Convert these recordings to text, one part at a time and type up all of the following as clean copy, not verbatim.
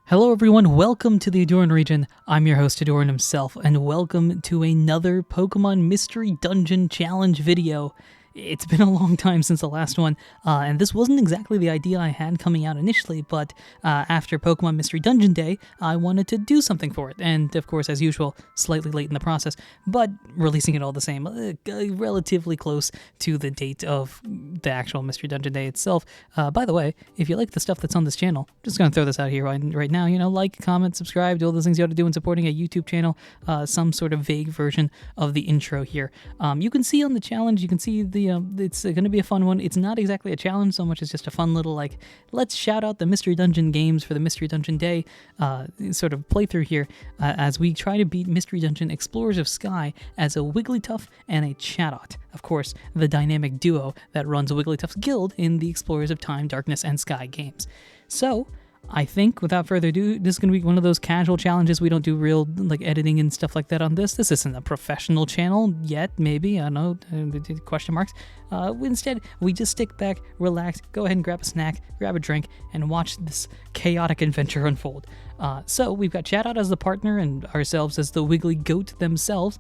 Hello everyone, welcome to the Ahdurin region. I'm your host Ahdurin himself, and welcome to another Pokemon Mystery Dungeon Challenge video. It's been a long time since the last one, and this wasn't exactly the idea I had coming out initially, but after Pokemon Mystery Dungeon Day, I wanted to do something for it, and of course, as usual, slightly late in the process, but releasing it all the same, relatively close to the date of the actual Mystery Dungeon Day itself. By the way, if you like the stuff that's on this channel, I'm just going to throw this out here right now, like, comment, subscribe, do all those things you ought to do in supporting a YouTube channel, some sort of vague version of the intro here. You can see on the challenge, you can see it's going to be a fun one. It's not exactly a challenge so much as just a fun little, let's shout out the Mystery Dungeon games for the Mystery Dungeon Day sort of playthrough here as we try to beat Mystery Dungeon Explorers of Sky as a Wigglytuff and a Chatot. Of course, the dynamic duo that runs Wigglytuff's guild in the Explorers of Time, Darkness, and Sky games. So, I think, without further ado, this is going to be one of those casual challenges. We don't do real, editing and stuff like that on this. This isn't a professional channel yet, maybe. I don't know, question marks. Instead, we just stick back, relax, go ahead and grab a snack, grab a drink, and watch this chaotic adventure unfold. So we've got Chatot as the partner and ourselves as the Wiggly Goat themselves,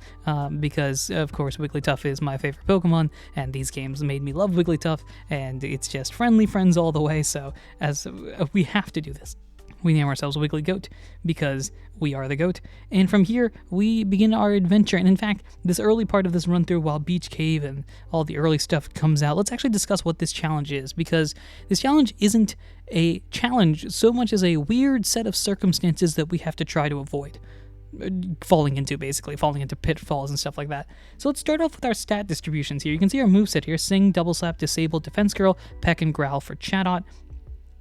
because, of course, Wigglytuff is my favorite Pokemon, and these games made me love Wigglytuff, and it's just friendly friends all the way, so as we have to do this. We name ourselves Wiggly Goat because we are the goat. And from here, we begin our adventure. And in fact, this early part of this run through, while Beach Cave and all the early stuff comes out, let's actually discuss what this challenge is, because this challenge isn't a challenge so much as a weird set of circumstances that we have to try to avoid falling into pitfalls and stuff like that. So let's start off with our stat distributions here. You can see our moveset here: Sing, Double Slap, Disable, Defense Curl, Peck, and Growl for Chatot.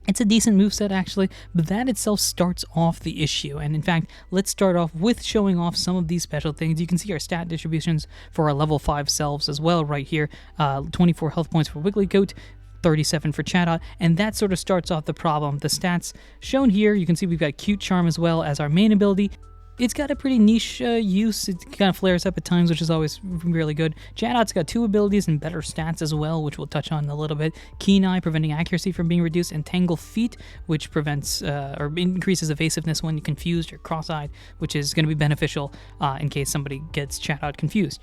It's a decent moveset actually, but that itself starts off the issue. And in fact, let's start off with showing off some of these special things. You can see our stat distributions for our level 5 selves as well right here. 24 health points for Wigglygoat, 37 for Chatot, and that sort of starts off the problem. The stats shown here, you can see we've got Cute Charm as well as our main ability. It's got a pretty niche use. It kind of flares up at times, which is always really good. Chatot's got 2 abilities and better stats as well, which we'll touch on in a little bit. Keen Eye, preventing accuracy from being reduced, and Tangle Feet, which prevents or increases evasiveness when you're confused or cross-eyed, which is going to be beneficial in case somebody gets Chatot confused.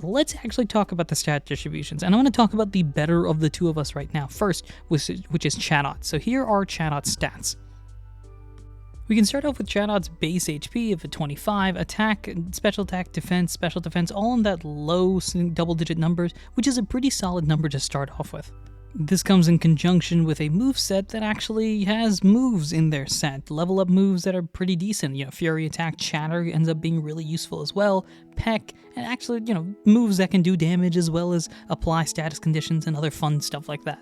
Let's actually talk about the stat distributions, and I want to talk about the better of the two of us right now. First, which is Chatot. So here are Chatot's stats. We can start off with Chatot's base HP of a 25, attack, special defense, all in that low double-digit numbers, which is a pretty solid number to start off with. This comes in conjunction with a moveset that actually has moves in their set, level-up moves that are pretty decent. Fury Attack, Chatter ends up being really useful as well, Peck, and actually, moves that can do damage as well as apply status conditions and other fun stuff like that.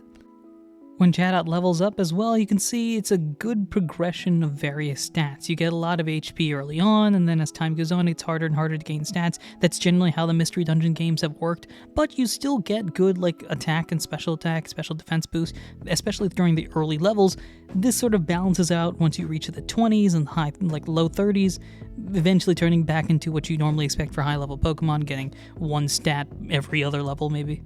When Chatot levels up as well, you can see it's a good progression of various stats. You get a lot of HP early on, and then as time goes on, it's harder and harder to gain stats. That's generally how the Mystery Dungeon games have worked, but you still get good attack and special defense boost, especially during the early levels. This sort of balances out once you reach the 20s and high, low 30s, eventually turning back into what you normally expect for high-level Pokemon, getting 1 stat every other level maybe.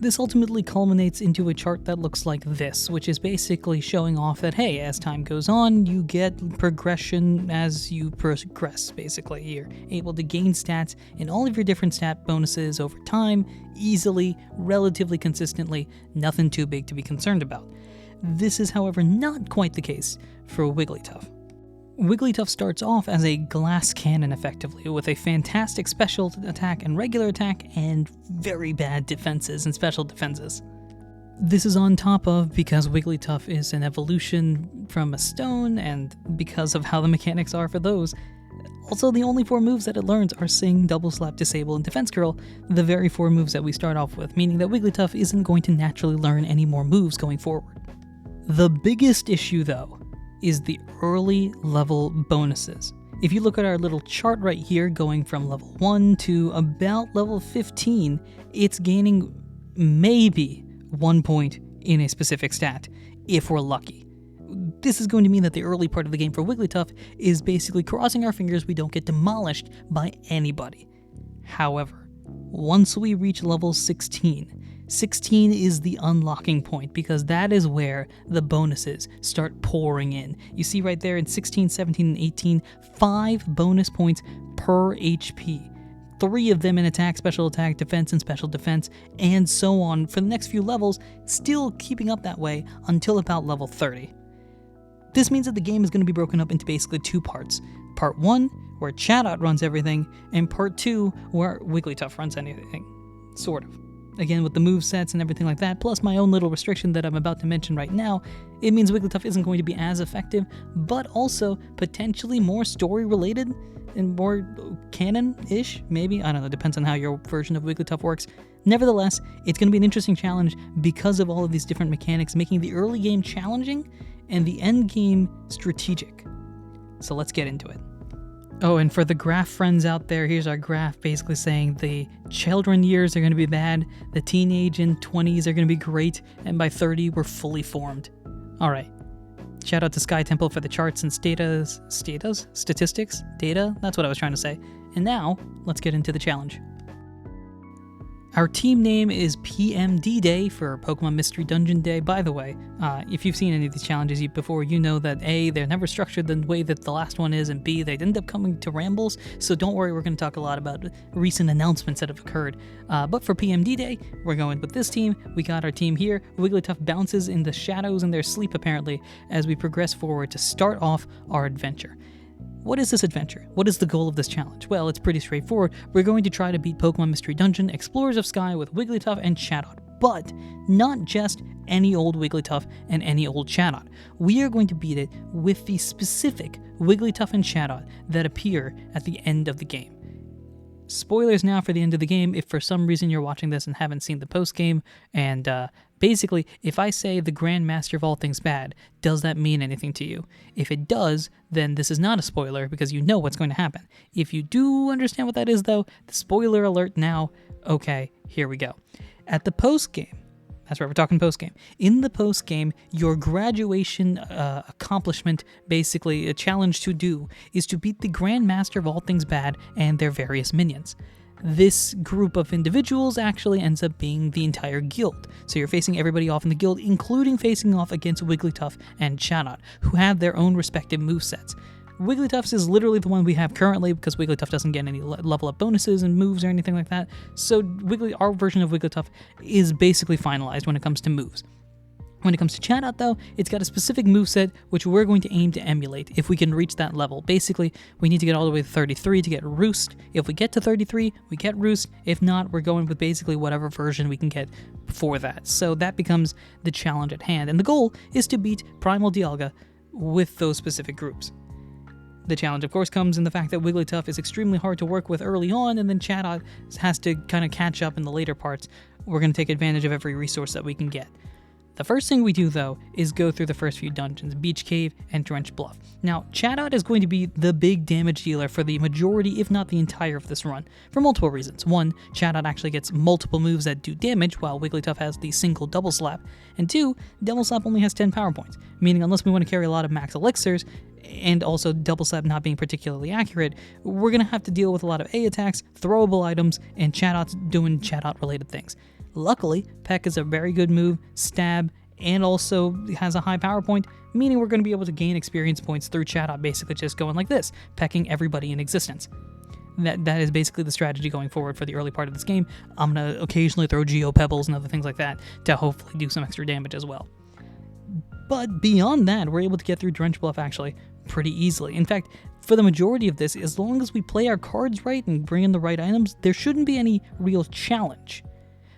This ultimately culminates into a chart that looks like this, which is basically showing off that, hey, as time goes on, you get progression as you progress, basically. You're able to gain stats in all of your different stat bonuses over time, easily, relatively consistently, nothing too big to be concerned about. This is, however, not quite the case for Wigglytuff. Wigglytuff starts off as a glass cannon effectively, with a fantastic special attack and regular attack, and very bad defenses and special defenses. This is on top of because Wigglytuff is an evolution from a stone, and because of how the mechanics are for those. Also, the only 4 moves that it learns are Sing, Double Slap, Disable, and Defense Curl, the very 4 moves that we start off with, meaning that Wigglytuff isn't going to naturally learn any more moves going forward. The biggest issue, though, is the early level bonuses. If you look at our little chart right here, going from level 1 to about level 15, it's gaining maybe 1 point in a specific stat, if we're lucky. This is going to mean that the early part of the game for Wigglytuff is basically crossing our fingers we don't get demolished by anybody. However, once we reach level 16, 16 is the unlocking point because that is where the bonuses start pouring in. You see right there in 16, 17, and 18, 5 bonus points per HP. 3 of them in attack, special attack, defense, and special defense, and so on for the next few levels, still keeping up that way until about level 30. This means that the game is going to be broken up into basically 2 parts. Part 1, where Chatot runs everything, and Part 2, where Wigglytuff runs anything. Sort of. Again, with the movesets and everything like that, plus my own little restriction that I'm about to mention right now, it means Wigglytuff isn't going to be as effective, but also potentially more story-related and more canon-ish, maybe? I don't know, depends on how your version of Wigglytuff works. Nevertheless, it's going to be an interesting challenge because of all of these different mechanics, making the early game challenging and the end game strategic. So let's get into it. Oh, and for the graph friends out there, here's our graph basically saying the children years are going to be bad, the teenage and 20s are going to be great, and by 30, we're fully formed. All right. Shout out to Sky Temple for the charts and statistics? Data? That's what I was trying to say. And now, let's get into the challenge. Our team name is PMD Day for Pokemon Mystery Dungeon Day. By the way, if you've seen any of these challenges before, you know that A, they're never structured the way that the last one is, and B, they end up coming to rambles, so don't worry, we're going to talk a lot about recent announcements that have occurred. But for PMD Day, we're going with this team. We got our team here. Wigglytuff bounces in the shadows in their sleep, apparently, as we progress forward to start off our adventure. What is this adventure? What is the goal of this challenge? Well, it's pretty straightforward. We're going to try to beat Pokemon Mystery Dungeon Explorers of Sky with Wigglytuff and Chatot, but not just any old Wigglytuff and any old Chatot. We are going to beat it with the specific Wigglytuff and Chatot that appear at the end of the game. Spoilers now for the end of the game if for some reason you're watching this and haven't seen the post-game, and basically, if I say the Grand Master of all things bad, does that mean anything to you? If it does, then this is not a spoiler because you know what's going to happen. If you do understand what that is though, the spoiler alert now, okay, here we go. At the post-game, that's right, we're talking post-game. In the post-game, your graduation accomplishment, basically a challenge to do, is to beat the Grand Master of all things bad and their various minions. This group of individuals actually ends up being the entire guild. So you're facing everybody off in the guild, including facing off against Wigglytuff and Chatot, who have their own respective movesets. Wigglytuff's is literally the one we have currently because Wigglytuff doesn't get any level up bonuses and moves or anything like that. So our version of Wigglytuff is basically finalized when it comes to moves. When it comes to Chatot, though, it's got a specific moveset which we're going to aim to emulate if we can reach that level. Basically, we need to get all the way to 33 to get Roost. If we get to 33, we get Roost. If not, we're going with basically whatever version we can get before that. So that becomes the challenge at hand. And the goal is to beat Primal Dialga with those specific groups. The challenge, of course, comes in the fact that Wigglytuff is extremely hard to work with early on, and then Chatot has to kind of catch up in the later parts. We're going to take advantage of every resource that we can get. The first thing we do, though, is go through the first few dungeons, Beach Cave and Drench Bluff. Now, Chatot is going to be the big damage dealer for the majority, if not the entire of this run, for multiple reasons. One, Chatot actually gets multiple moves that do damage, while Wigglytuff has the single Double Slap. And two, Double Slap only has 10 power points, meaning unless we want to carry a lot of max elixirs, and also Double Slap not being particularly accurate, we're going to have to deal with a lot of A attacks, throwable items, and Chatot's doing Chatot-related things. Luckily, Peck is a very good move, stab, and also has a high power point, meaning we're going to be able to gain experience points through Chatot basically just going like this, pecking everybody in existence. That is basically the strategy going forward for the early part of this game. I'm going to occasionally throw Geo Pebbles and other things like that to hopefully do some extra damage as well. But beyond that, we're able to get through Drench Bluff actually pretty easily. In fact, for the majority of this, as long as we play our cards right and bring in the right items, there shouldn't be any real challenge.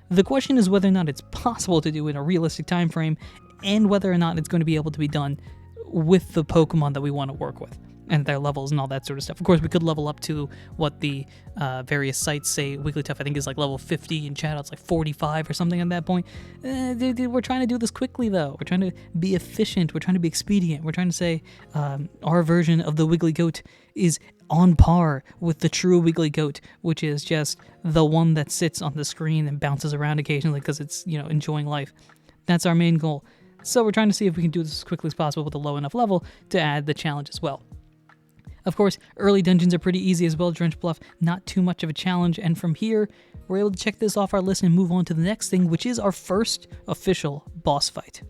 The question is whether or not it's possible to do in a realistic time frame, and whether or not it's going to be able to be done with the Pokemon that we want to work with, and their levels and all that sort of stuff. Of course, we could level up to what the various sites say. Wigglytuff, I think, is like level 50, and Chatot's like 45 or something at that point. We're trying to do this quickly, though. We're trying to be efficient. We're trying to be expedient. We're trying to say our version of the Wigglygoat is on par with the true Wigglygoat, which is just the one that sits on the screen and bounces around occasionally because it's, enjoying life. That's our main goal. So we're trying to see if we can do this as quickly as possible with a low enough level to add the challenge as well. Of course, early dungeons are pretty easy as well. Drench Bluff, not too much of a challenge, and from here, we're able to check this off our list and move on to the next thing, which is our first official boss fight.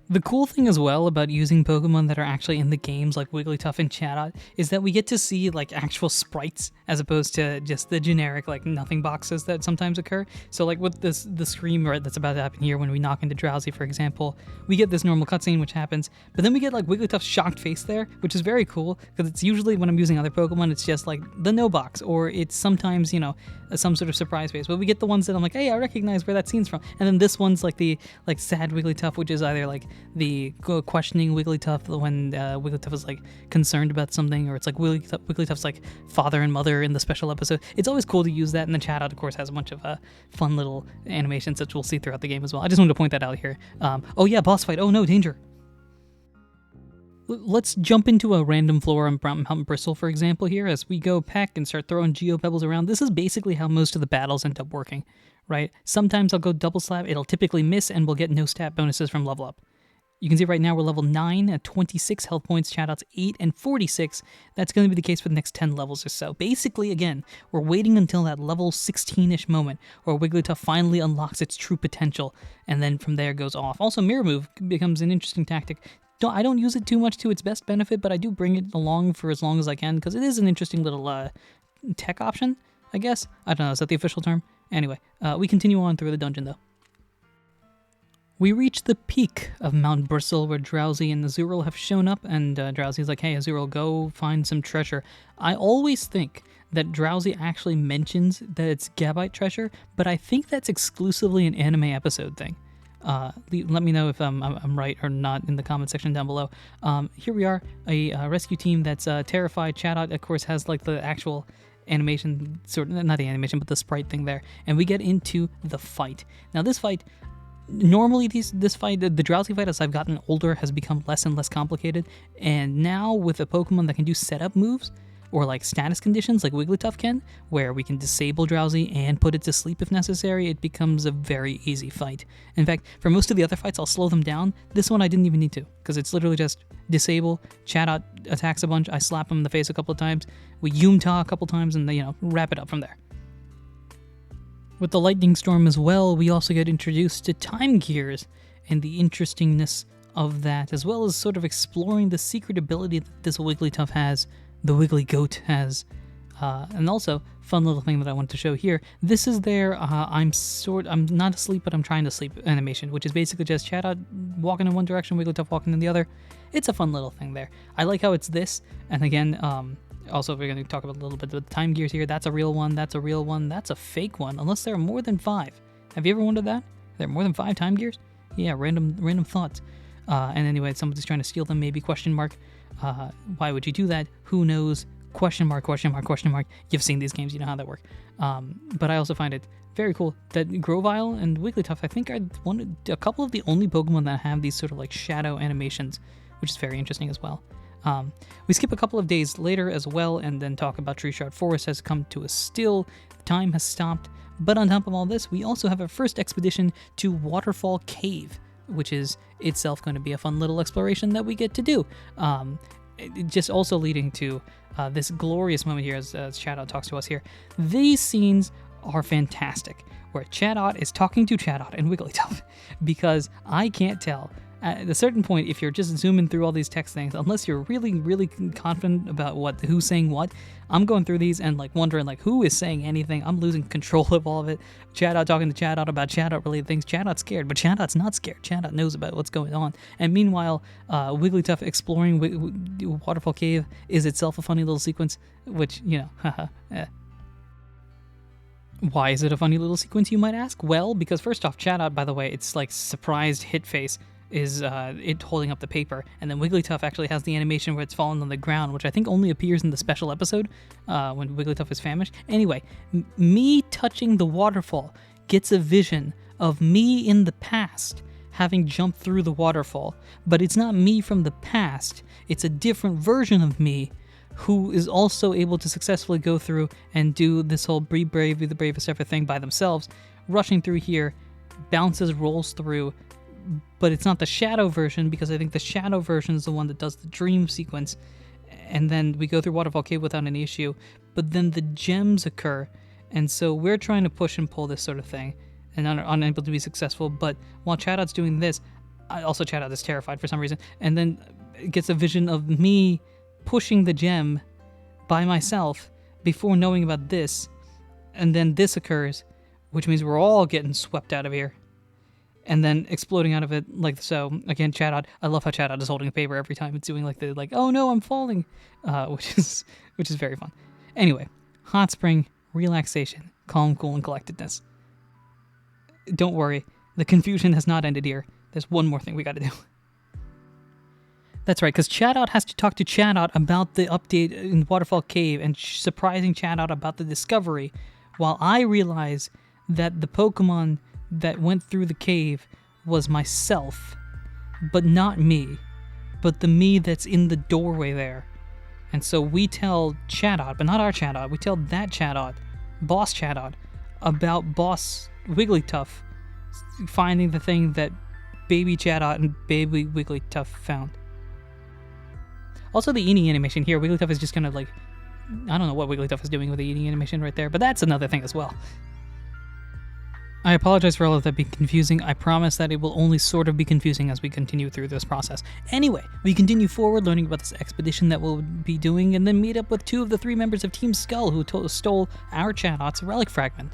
The cool thing as well about using Pokemon that are actually in the games like Wigglytuff and Chatot is that we get to see like actual sprites as opposed to just the generic like nothing boxes that sometimes occur. So like with the scream right that's about to happen here when we knock into Drowsy, for example, we get this normal cutscene which happens, but then we get like Wigglytuff's shocked face there, which is very cool because it's usually when I'm using other Pokemon it's just like the no box, or it's sometimes, you know, some sort of surprise face, but we get the ones that I'm like, hey, I recognize where that scene's from. And then this one's like the like sad Wigglytuff, which is either like the questioning Wigglytuff when Wigglytuff is like concerned about something, or it's like Wigglytuff's like father and mother in the special episode. It's always cool to use that, and the Chatot of course has a bunch of fun little animations that we'll see throughout the game as well. I just wanted to point that out here. Oh yeah, boss fight. Oh no, danger. Let's jump into a random floor on Mountain Bristle, for example, here, as we go peck and start throwing Geopebbles around. This is basically how most of the battles end up working, right? Sometimes I'll go double slap, it'll typically miss, and we'll get no stat bonuses from level up. You can see right now we're level 9 at 26 health points, Chatot's 8 and 46. That's going to be the case for the next 10 levels or so. Basically, again, we're waiting until that level 16-ish moment where Wigglytuff finally unlocks its true potential, and then from there goes off. Also, Mirror Move becomes an interesting tactic. I don't use it too much to its best benefit, but I do bring it along for as long as I can because it is an interesting little tech option, I guess. I don't know, is that the official term? Anyway, we continue on through the dungeon though. We reach the peak of Mount Bristle where Drowsy and Azurill have shown up, and Drowsy's like, hey Azurill, go find some treasure. I always think that Drowsy actually mentions that it's Gabite treasure, but I think that's exclusively an anime episode thing. Let me know if I'm right or not in the comment section down below. Here we are, a rescue team that's terrified. Chatot, of course, has like the actual animation, sort of, not the animation, but the sprite thing there. And we get into the fight. Now this fight, normally this fight, the Drowsy fight as I've gotten older has become less and less complicated. And now with a Pokemon that can do setup moves, or like status conditions like Wigglytuff can, where we can disable Drowsy and put it to sleep if necessary, it becomes a very easy fight. In fact, for most of the other fights, I'll slow them down. This one I didn't even need to, because it's literally just disable, Chatot attacks a bunch, I slap him in the face a couple of times, we Yumta a couple times, and you know, wrap it up from there. With the Lightning Storm as well, we also get introduced to Time Gears and the interestingness of that, as well as sort of exploring the secret ability that this Wigglytuff has, the Wiggly Goat has, and also fun little thing that I want to show here. This is their I'm not asleep but I'm trying to sleep animation, which is basically just Chatot walking in one direction, Wigglytuff walking in the other. It's a fun little thing there. I like how it's this, and again, also we're going to talk about a little bit of the Time Gears here. That's a real one. That's a real one. That's a fake one, unless there are more than 5. Have you ever wondered that? Are there more than 5 Time Gears? Yeah, random thoughts. And anyway, somebody's trying to steal them, maybe, question mark. Why would you do that? Who knows? Question mark, question mark, question mark. You've seen these games, you know how that works. But I also find it very cool that Grovyle and Wigglytuff, I think, are a couple of the only Pokemon that have these sort of like shadow animations, which is very interesting as well. We skip a couple of days later as well, and then talk about Tree Shard Forest has come to a still. Time has stopped. But on top of all this, we also have our first expedition to Waterfall Cave, which is itself going to be a fun little exploration that we get to do. Just also leading to this glorious moment here as Chatot talks to us here. These scenes are fantastic, where Chatot is talking to Chatot and Wigglytuff, because I can't tell at a certain point, if you're just zooming through all these text things, unless you're really, really confident about who's saying what, I'm going through these and like wondering like who is saying anything. I'm losing control of all of it. Chatot talking to Chatot about Chatot related things. Chatot's scared, but Chatot's not scared. Chatot knows about what's going on. And meanwhile, Wigglytuff exploring Waterfall Cave is itself a funny little sequence, which, you know, haha. Why is it a funny little sequence, you might ask? Well, because first off, Chatot, by the way, it's like surprised hit face is it holding up the paper, and then Wigglytuff actually has the animation where it's fallen on the ground, which I think only appears in the special episode when Wigglytuff is famished. Anyway, me touching the waterfall gets a vision of me in the past having jumped through the waterfall, but it's not me from the past, it's a different version of me who is also able to successfully go through and do this whole be brave, be the bravest ever thing by themselves, rushing through here, bounces, rolls through. But it's not the shadow version, because I think the shadow version is the one that does the dream sequence, and then we go through Waterfall Cave without any issue. But then the gems occur, And so we're trying to push and pull this sort of thing and unable to be successful. But while Chatot's doing this, also Chatot is terrified for some reason, and then gets a vision of me pushing the gem by myself before knowing about this. And then this occurs, which means we're all getting swept out of here. And then exploding out of it like so. Again, Chatot. I love how Chatot is holding a paper every time it's doing oh no, I'm falling, which is very fun. Anyway, hot spring, relaxation, calm, cool, and collectedness. Don't worry, the confusion has not ended here. There's one more thing we got to do. That's right, because Chatot has to talk to Chatot about the update in Waterfall Cave and surprising Chatot about the discovery, while I realize that the Pokemon that went through the cave was myself, but not me, but the me that's in the doorway there. And so we tell Chatot, but not our Chatot, we tell that Chatot, Boss Chatot, about Boss Wigglytuff finding the thing that Baby Chatot and Baby Wigglytuff found. Also, the eating animation here, Wigglytuff is just kind of I don't know what Wigglytuff is doing with the eating animation right there, but that's another thing as well. I apologize for all of that being confusing. I promise that it will only sort of be confusing as we continue through this process. Anyway, we continue forward learning about this expedition that we'll be doing, and then meet up with 2 of the 3 members of Team Skull who stole our Chatot's relic fragment.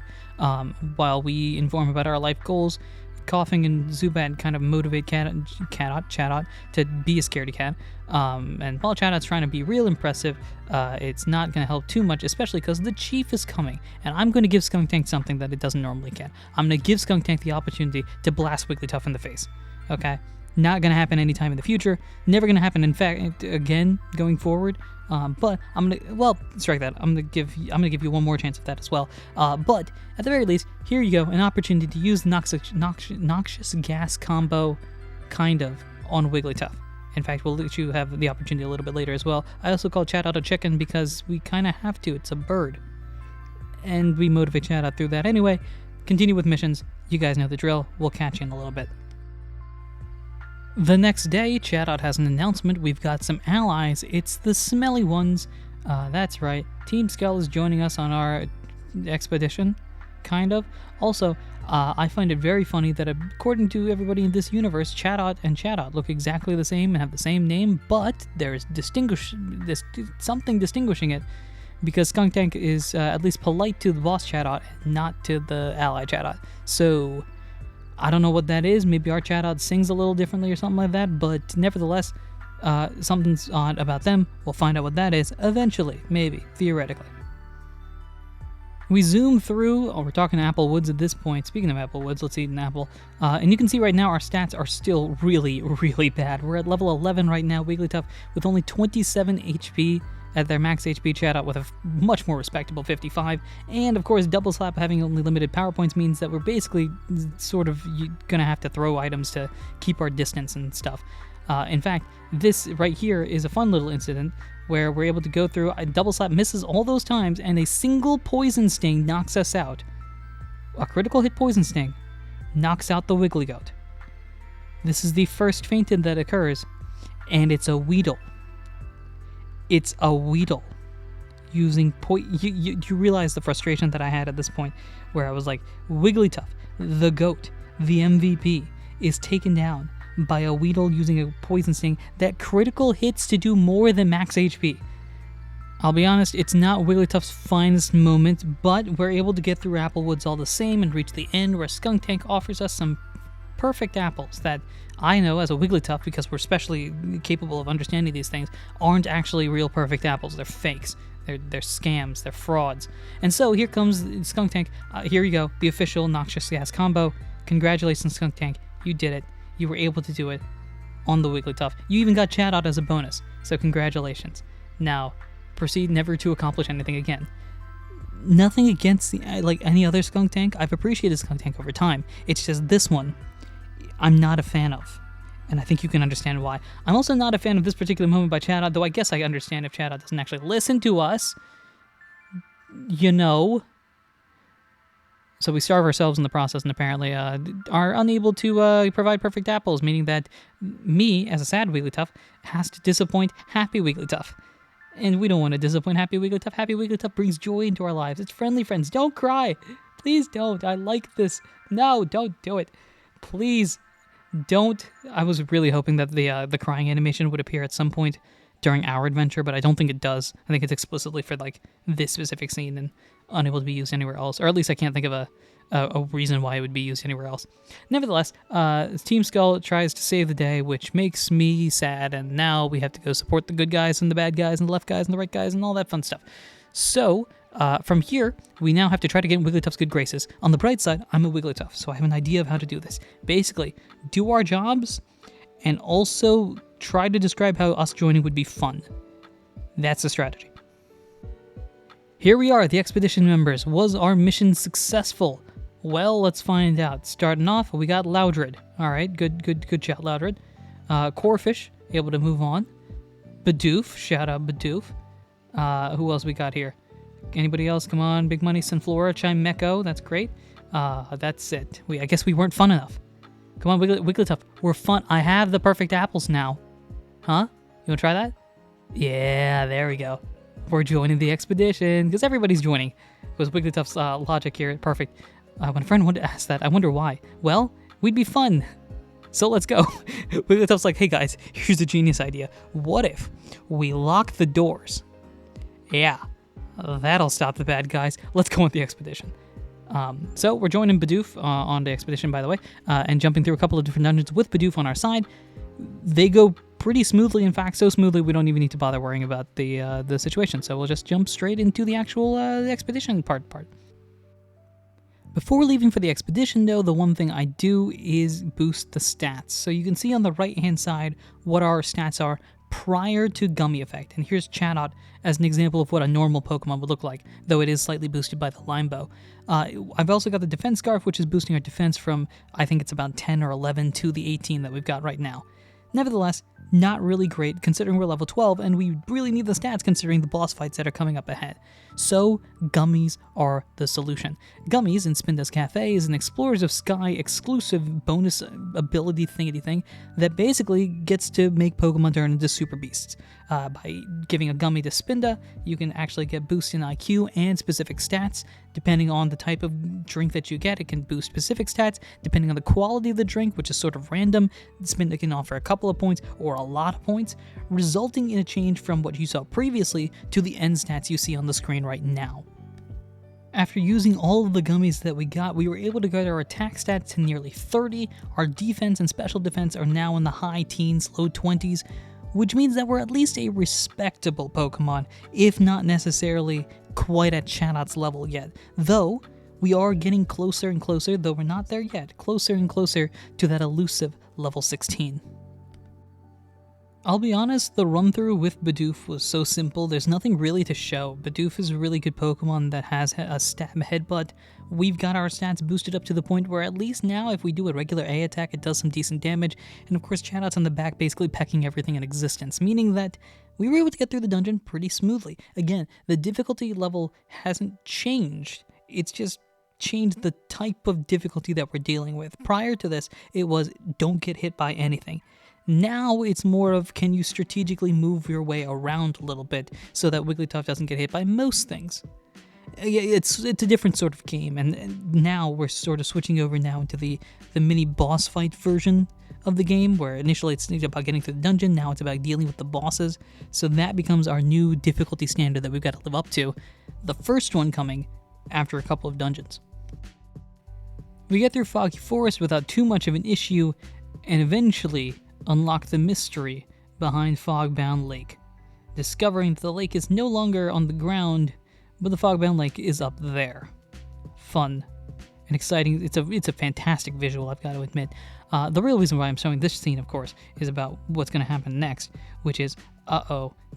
While we inform about our life goals, Coughing and Zubat kind of motivate Chatot to be a scaredy cat. And while Chatot's trying to be real impressive, it's not going to help too much, especially because the Chief is coming. And I'm going to give Skuntank something that it doesn't normally get. I'm going to give Skuntank the opportunity to blast Wigglytuff in the face. Okay? Not going to happen anytime in the future. Never going to happen, in fact, again, going forward. But I'm gonna, strike that. I'm gonna give you one more chance of that as well. But at the very least, here you go, an opportunity to use the noxious gas combo, kind of, on Wigglytuff. In fact, we'll let you have the opportunity a little bit later as well. I also call Chatot a chicken because we kind of have to. It's a bird, and we motivate Chatot through that anyway. Continue with missions. You guys know the drill. We'll catch you in a little bit. The next day, Chatot has an announcement. We've got some allies. It's the smelly ones. That's right. Team Skull is joining us on our expedition, kind of. Also, I find it very funny that according to everybody in this universe, Chatot and Chatot look exactly the same and have the same name, but there's something distinguishing it, because Skuntank is at least polite to the boss Chatot, not to the ally Chatot. So I don't know what that is. Maybe our Chatot sings a little differently or something like that, but nevertheless, something's odd about them. We'll find out what that is eventually, maybe, theoretically. We zoom through, we're talking Apple Woods at this point. Speaking of Apple Woods, let's eat an apple. And you can see right now our stats are still really, really bad. We're at level 11 right now, Wigglytuff with only 27 HP. At their max HP, Chatot with a much more respectable 55, and of course Double Slap having only limited power points means that we're basically sort of gonna have to throw items to keep our distance and stuff. In fact, this right here is a fun little incident where we're able to go through, Double Slap misses all those times, and a single Poison Sting knocks us out. A critical hit Poison Sting knocks out the Wigglygoat. This is the first fainted that occurs, and it's a Weedle. It's a Weedle using you realize the frustration that I had at this point, where I was like, Wigglytuff, the GOAT, the MVP, is taken down by a Weedle using a Poison Sting that critical hits to do more than max HP. I'll be honest, it's not Wigglytuff's finest moment, but we're able to get through Apple Woods all the same and reach the end where Skuntank offers us some perfect apples that I know as a Wigglytuff, because we're specially capable of understanding these things, aren't actually real perfect apples. They're fakes. They're scams. They're frauds. And so here comes Skuntank. Here you go. The official Noxious Gas combo. Congratulations, Skuntank. You did it. You were able to do it on the Wigglytuff. You even got Chatot as a bonus. So congratulations. Now, proceed never to accomplish anything again. Nothing against any other Skuntank. I've appreciated Skuntank over time. It's just this one I'm not a fan of, and I think you can understand why. I'm also not a fan of this particular moment by Chatot, though I guess I understand if Chatot doesn't actually listen to us, you know. So we starve ourselves in the process and apparently are unable to provide perfect apples, meaning that me, as a sad Wigglytuff, has to disappoint happy Wigglytuff. And we don't want to disappoint Happy Wigglytuff. Happy Wigglytuff brings joy into our lives. It's friendly friends. Don't cry. Please don't. I like this. No, don't do it. Please don't. I was really hoping that the crying animation would appear at some point during our adventure, but I don't think it does. I think it's explicitly for like this specific scene and unable to be used anywhere else. Or at least I can't think of a reason why it would be used anywhere else. Nevertheless, Team Skull tries to save the day, which makes me sad, and now we have to go support the good guys and the bad guys and the left guys and the right guys and all that fun stuff. So, from here, we now have to try to get in Wigglytuff's good graces. On the bright side, I'm a Wigglytuff, so I have an idea of how to do this. Basically, do our jobs, and also try to describe how us joining would be fun. That's the strategy. Here we are, the expedition members. Was our mission successful? Well, let's find out. Starting off, we got Loudred. All right, good shout, Loudred. Corfish, able to move on. Bidoof, shout out Bidoof. Who else we got here? Anybody else? Come on, Big Money, Sunflora, Chimecho, that's great. That's it. I guess we weren't fun enough. Come on, Wigglytuff, we're fun. I have the perfect apples now. Huh? You wanna try that? Yeah, there we go. We're joining the expedition, because everybody's joining. It was Wigglytuff's logic here, perfect. When a friend wanted to ask that, I wonder why. Well, we'd be fun. So let's go. Wigglytuff's like, hey guys, here's a genius idea. What if we lock the doors? Yeah, that'll stop the bad guys. Let's go on the expedition. So we're joining Bidoof on the expedition, by the way, and jumping through a couple of different dungeons with Bidoof on our side. They go pretty smoothly. In fact, so smoothly we don't even need to bother worrying about the situation. So we'll just jump straight into the actual expedition part. Before leaving for the expedition, though, the one thing I do is boost the stats. So you can see on the right-hand side what our stats are prior to Gummy Effect. And here's Chatot as an example of what a normal Pokemon would look like, though it is slightly boosted by the Limebo. I've also got the Defense Scarf, which is boosting our defense from, I think it's about 10 or 11 to the 18 that we've got right now. Nevertheless, not really great considering we're level 12 and we really need the stats considering the boss fights that are coming up ahead. So, gummies are the solution. Gummies in Spinda's Cafe is an Explorers of Sky exclusive bonus ability thingy thing that basically gets to make Pokemon turn into super beasts. By giving a gummy to Spinda, you can actually get boosts in IQ and specific stats. Depending on the type of drink that you get, it can boost specific stats. Depending on the quality of the drink, which is sort of random, Spinda can offer a couple of points or a lot of points, resulting in a change from what you saw previously to the end stats you see on the screen right now. After using all of the gummies that we got, we were able to get our attack stats to nearly 30. Our defense and special defense are now in the high teens, low 20s, which means that we're at least a respectable Pokemon, if not necessarily quite at Chatot's level yet. Though, we are getting closer and closer, though we're not there yet, closer and closer to that elusive level 16. I'll be honest, the run-through with Bidoof was so simple, there's nothing really to show. Bidoof is a really good Pokemon that has a stab headbutt. We've got our stats boosted up to the point where at least now if we do a regular A attack, it does some decent damage, and of course Chatot's on the back basically pecking everything in existence, meaning that we were able to get through the dungeon pretty smoothly. Again, the difficulty level hasn't changed, it's just changed the type of difficulty that we're dealing with. Prior to this, it was don't get hit by anything. Now it's more of can you strategically move your way around a little bit so that Wigglytuff doesn't get hit by most things. It's a different sort of game, and now we're sort of switching over now into the mini boss fight version of the game, where initially it's about getting to the dungeon, now it's about dealing with the bosses, so that becomes our new difficulty standard that we've got to live up to, the first one coming after a couple of dungeons. We get through Foggy Forest without too much of an issue, and eventually unlock the mystery behind Fogbound Lake, discovering that the lake is no longer on the ground, but the Fogbound Lake is up there. Fun and exciting. It's a fantastic visual, I've got to admit. The real reason why I'm showing this scene, of course, is about what's going to happen next, which is,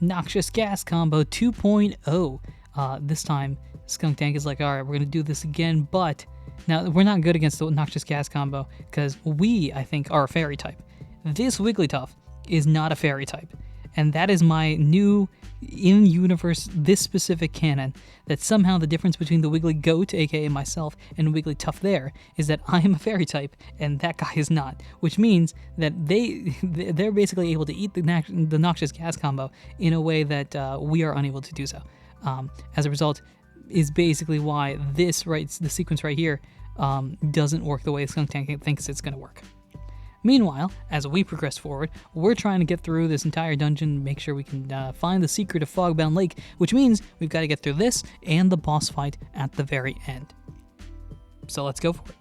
Noxious Gas Combo 2.0. This time, Skuntank is like, alright, we're going to do this again, but now we're not good against the Noxious Gas Combo, because we, I think, are a Fairy type. This Wigglytuff is not a Fairy type, and that is my new in universe, this specific canon, that somehow the difference between the Wiggly Goat, aka myself, and Wigglytuff there is that I am a fairy type and that guy is not, which means that they're basically able to eat the noxious gas combo in a way that we are unable to do so. As a result, is basically why the sequence right here doesn't work the way Skuntank thinks it's going to work. Meanwhile, as we progress forward, we're trying to get through this entire dungeon, make sure we can find the secret of Fogbound Lake, which means we've got to get through this and the boss fight at the very end. So let's go for it.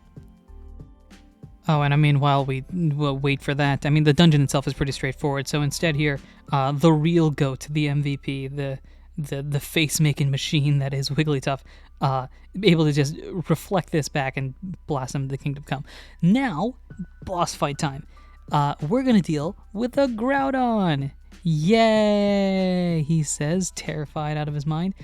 Oh, and I mean, while we wait for that, I mean, the dungeon itself is pretty straightforward. So instead here, the real goat, the MVP, the face-making machine that is Wigglytuff, able to just reflect this back and blast him to the Kingdom Come. Now, boss fight time. We're going to deal with a Groudon. Yay, he says, terrified out of his mind.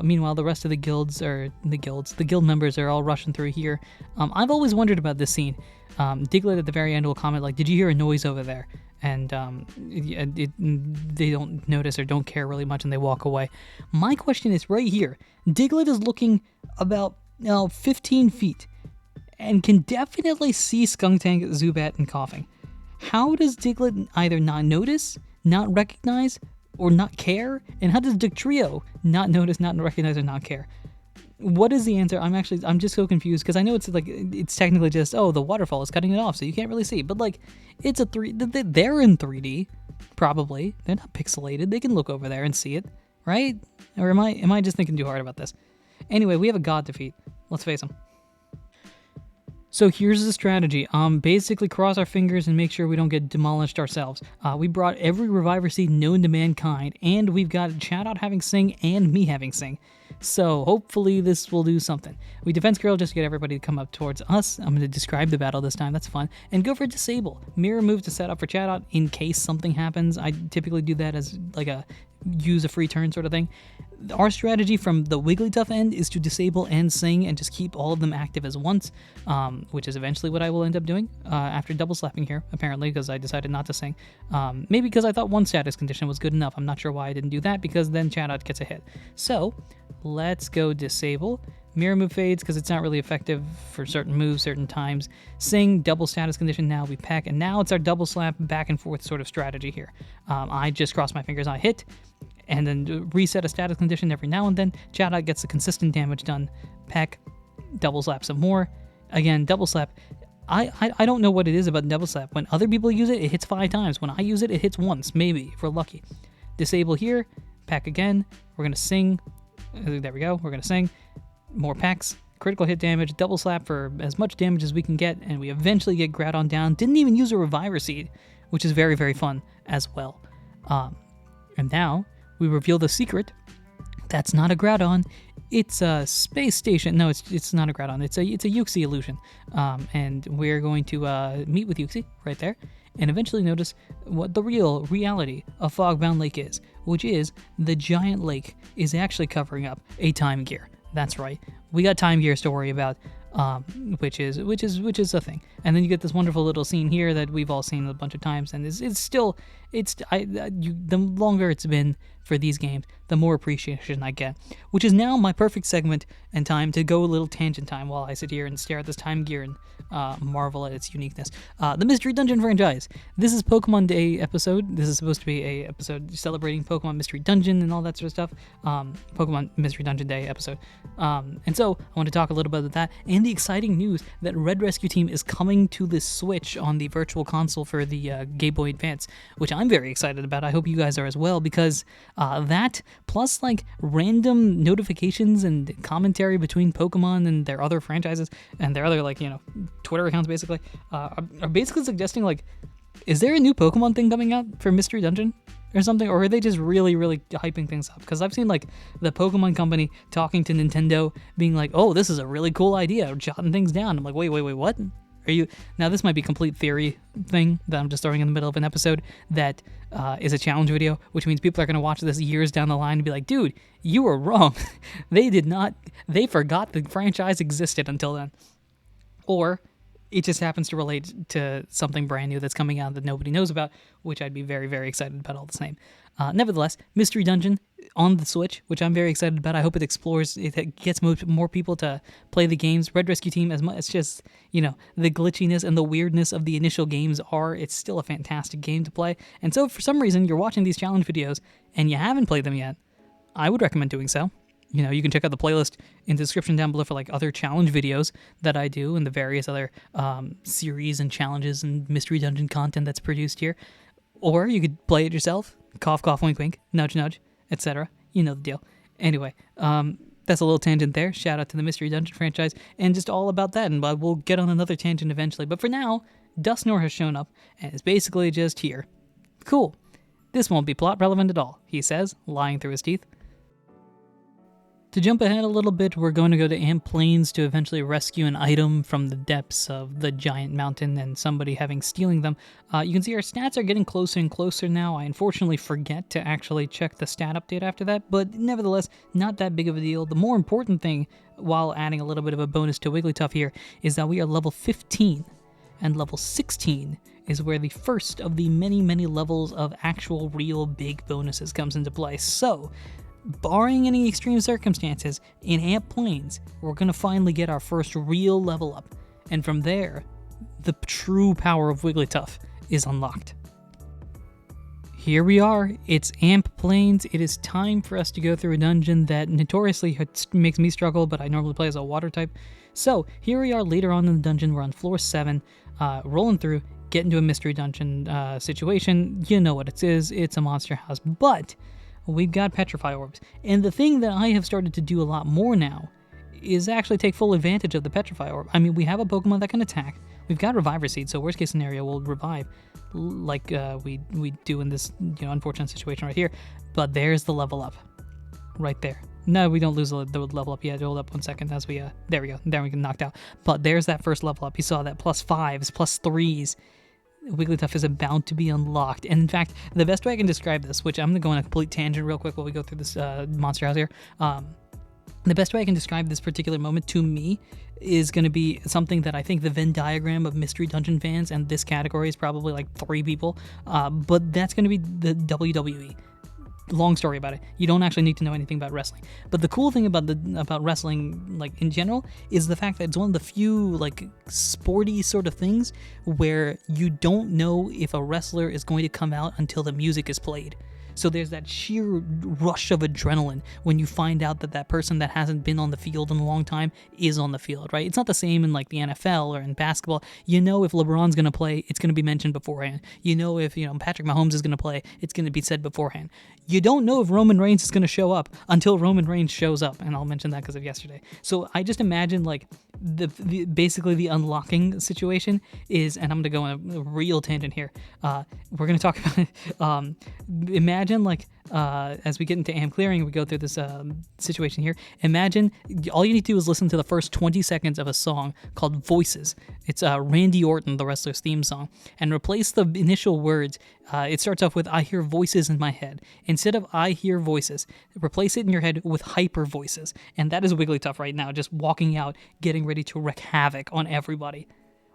Meanwhile, the rest of the guild members are all rushing through here. I've always wondered about this scene. Diglett at the very end will comment like, did you hear a noise over there? And they don't notice or don't care really much and they walk away. My question is right here. Diglett is looking about 15 feet and can definitely see Skuntank, Zubat, and coughing. How does Diglett either not notice, not recognize, or not care? And how does Dugtrio not notice, not recognize, or not care? What is the answer? I'm just so confused because I know it's technically just, oh, the waterfall is cutting it off, so you can't really see. But like, it's they're in 3D, probably. They're not pixelated. They can look over there and see it, right? Or am I just thinking too hard about this? Anyway, we have a god defeat. Let's face him. So here's the strategy. Basically cross our fingers and make sure we don't get demolished ourselves. We brought every Reviver Seed known to mankind, and we've got Chatot having Sing and me having Sing. So hopefully this will do something. We defense curl just to get everybody to come up towards us. I'm going to describe the battle this time. That's fun. And go for Disable. Mirror move to set up for Chatot in case something happens. I typically do that as like a use a free turn sort of thing. Our strategy from the Wigglytuff end is to disable and Sing and just keep all of them active as once, which is eventually what I will end up doing after double slapping here, apparently, because I decided not to Sing. Maybe because I thought one status condition was good enough. I'm not sure why I didn't do that, because then Chatot gets a hit. So let's go Disable. Mirror move fades because it's not really effective for certain moves, certain times. Sing, double status condition, now we peck, and now it's our double slap back and forth sort of strategy here. I just cross my fingers, I hit, and then reset a status condition every now and then. Chatot gets the consistent damage done. Peck, double slap some more. Again, double slap. I don't know what it is about double slap. When other people use it, it hits 5 times. When I use it, it hits once, maybe, if we're lucky. Disable here, peck again. We're going to Sing. There we go, we're going to Sing. More packs, critical hit damage, double slap for as much damage as we can get, and we eventually get Groudon down. Didn't even use a Reviver Seed, which is very, very fun as well. And now we reveal the secret. That's not a Groudon. It's a space station. No, it's not a Groudon. It's a Uxie illusion. And we're going to meet with Uxie right there, and eventually notice what the real reality of Fogbound Lake is, which is the giant lake is actually covering up a time gear. That's right. We got time gears to worry about, which is a thing. And then you get this wonderful little scene here that we've all seen a bunch of times, and the longer it's been for these games, the more appreciation I get, which is now my perfect segment and time to go a little tangent time while I sit here and stare at this time gear and marvel at its uniqueness. The Mystery Dungeon franchise. This is Pokemon Day episode. This is supposed to be a episode celebrating Pokemon Mystery Dungeon and all that sort of stuff. Pokemon Mystery Dungeon Day episode. And so I want to talk a little bit about that and the exciting news that Red Rescue Team is coming to the Switch on the Virtual Console for the Game Boy Advance, which I'm very excited about. I hope you guys are as well, because that plus like random notifications and commentary between Pokemon and their other franchises and their other Twitter accounts basically are basically suggesting like, is there a new Pokemon thing coming out for Mystery Dungeon or something, or are they just really hyping things up? Because I've seen like the Pokemon Company talking to Nintendo being like, oh, this is a really cool idea, jotting things down. I'm like, wait, what? Are you now? This might be a complete theory thing that I'm just throwing in the middle of an episode that is a challenge video, which means people are going to watch this years down the line and be like, dude, you were wrong. They forgot the franchise existed until then. Or it just happens to relate to something brand new that's coming out that nobody knows about, which I'd be very, very excited about all the same. Nevertheless, Mystery Dungeon, on the Switch, which I'm very excited about. I hope it gets more people to play the games. Red Rescue Team, as much as just, the glitchiness and the weirdness of the initial games it's still a fantastic game to play. And so, for some reason, you're watching these challenge videos and you haven't played them yet, I would recommend doing so. You can check out the playlist in the description down below for like other challenge videos that I do and the various other series and challenges and mystery dungeon content that's produced here. Or you could play it yourself. Cough, cough, wink, wink, nudge, nudge, etc. You know the deal. Anyway, that's a little tangent there. Shout out to the Mystery Dungeon franchise and just all about that. And we'll get on another tangent eventually. But for now, Dusknoir has shown up and is basically just here. Cool. This won't be plot relevant at all, he says, lying through his teeth. To jump ahead a little bit, we're going to go to Ant Plains to eventually rescue an item from the depths of the giant mountain and somebody having stealing them. You can see our stats are getting closer and closer now. I unfortunately forget to actually check the stat update after that, but nevertheless, not that big of a deal. The more important thing, while adding a little bit of a bonus to Wigglytuff here, is that we are level 15, and level 16 is where the first of the many, many levels of actual real big bonuses comes into play. So, barring any extreme circumstances, in Ant Plains, we're going to finally get our first real level up. And from there, the true power of Wigglytuff is unlocked. Here we are, it's Ant Plains. It is time for us to go through a dungeon that notoriously makes me struggle, but I normally play as a water type. So, here we are later on in the dungeon. We're on floor 7, rolling through, get into a mystery dungeon situation. You know what it is, it's a monster house. But we've got Petrify Orbs. And the thing that I have started to do a lot more now is actually take full advantage of the Petrify Orb. I mean, we have a Pokemon that can attack. We've got Reviver Seed, so worst case scenario, we'll revive like we do in this unfortunate situation right here. But there's the level up. Right there. No, we don't lose the level up yet. Hold up 1 second as we, there we go. There we get knocked out. But there's that first level up. You saw that +5s, +3s. Wigglytuff is about to be unlocked. And in fact, the best way I can describe this, which I'm going to go on a complete tangent real quick while we go through this monster house here. The best way I can describe this particular moment to me is going to be something that I think the Venn diagram of Mystery Dungeon fans, and this category is probably like 3 people, but that's going to be the WWE. Long story about it. You don't actually need to know anything about wrestling. But the cool thing about wrestling, like in general, is the fact that it's one of the few like sporty sort of things where you don't know if a wrestler is going to come out until the music is played. So there's that sheer rush of adrenaline when you find out that person that hasn't been on the field in a long time is on the field, right? It's not the same in like the NFL or in basketball. You know if LeBron's going to play, it's going to be mentioned beforehand. You know if, Patrick Mahomes is going to play, it's going to be said beforehand. You don't know if Roman Reigns is going to show up until Roman Reigns shows up, and I'll mention that because of yesterday. So I just imagine like basically the unlocking situation is, and I'm going to go on a real tangent here. We're going to talk about imagine like as we get into Am Clearing, we go through this situation here. Imagine all you need to do is listen to the first 20 seconds of a song called Voices. It's Randy Orton, the wrestler's theme song, and replace the initial words. It starts off with "I hear voices in my head." Instead of "I hear voices," replace it in your head with "hyper voices," and that is Wigglytuff right now, just walking out, getting ready to wreak havoc on everybody.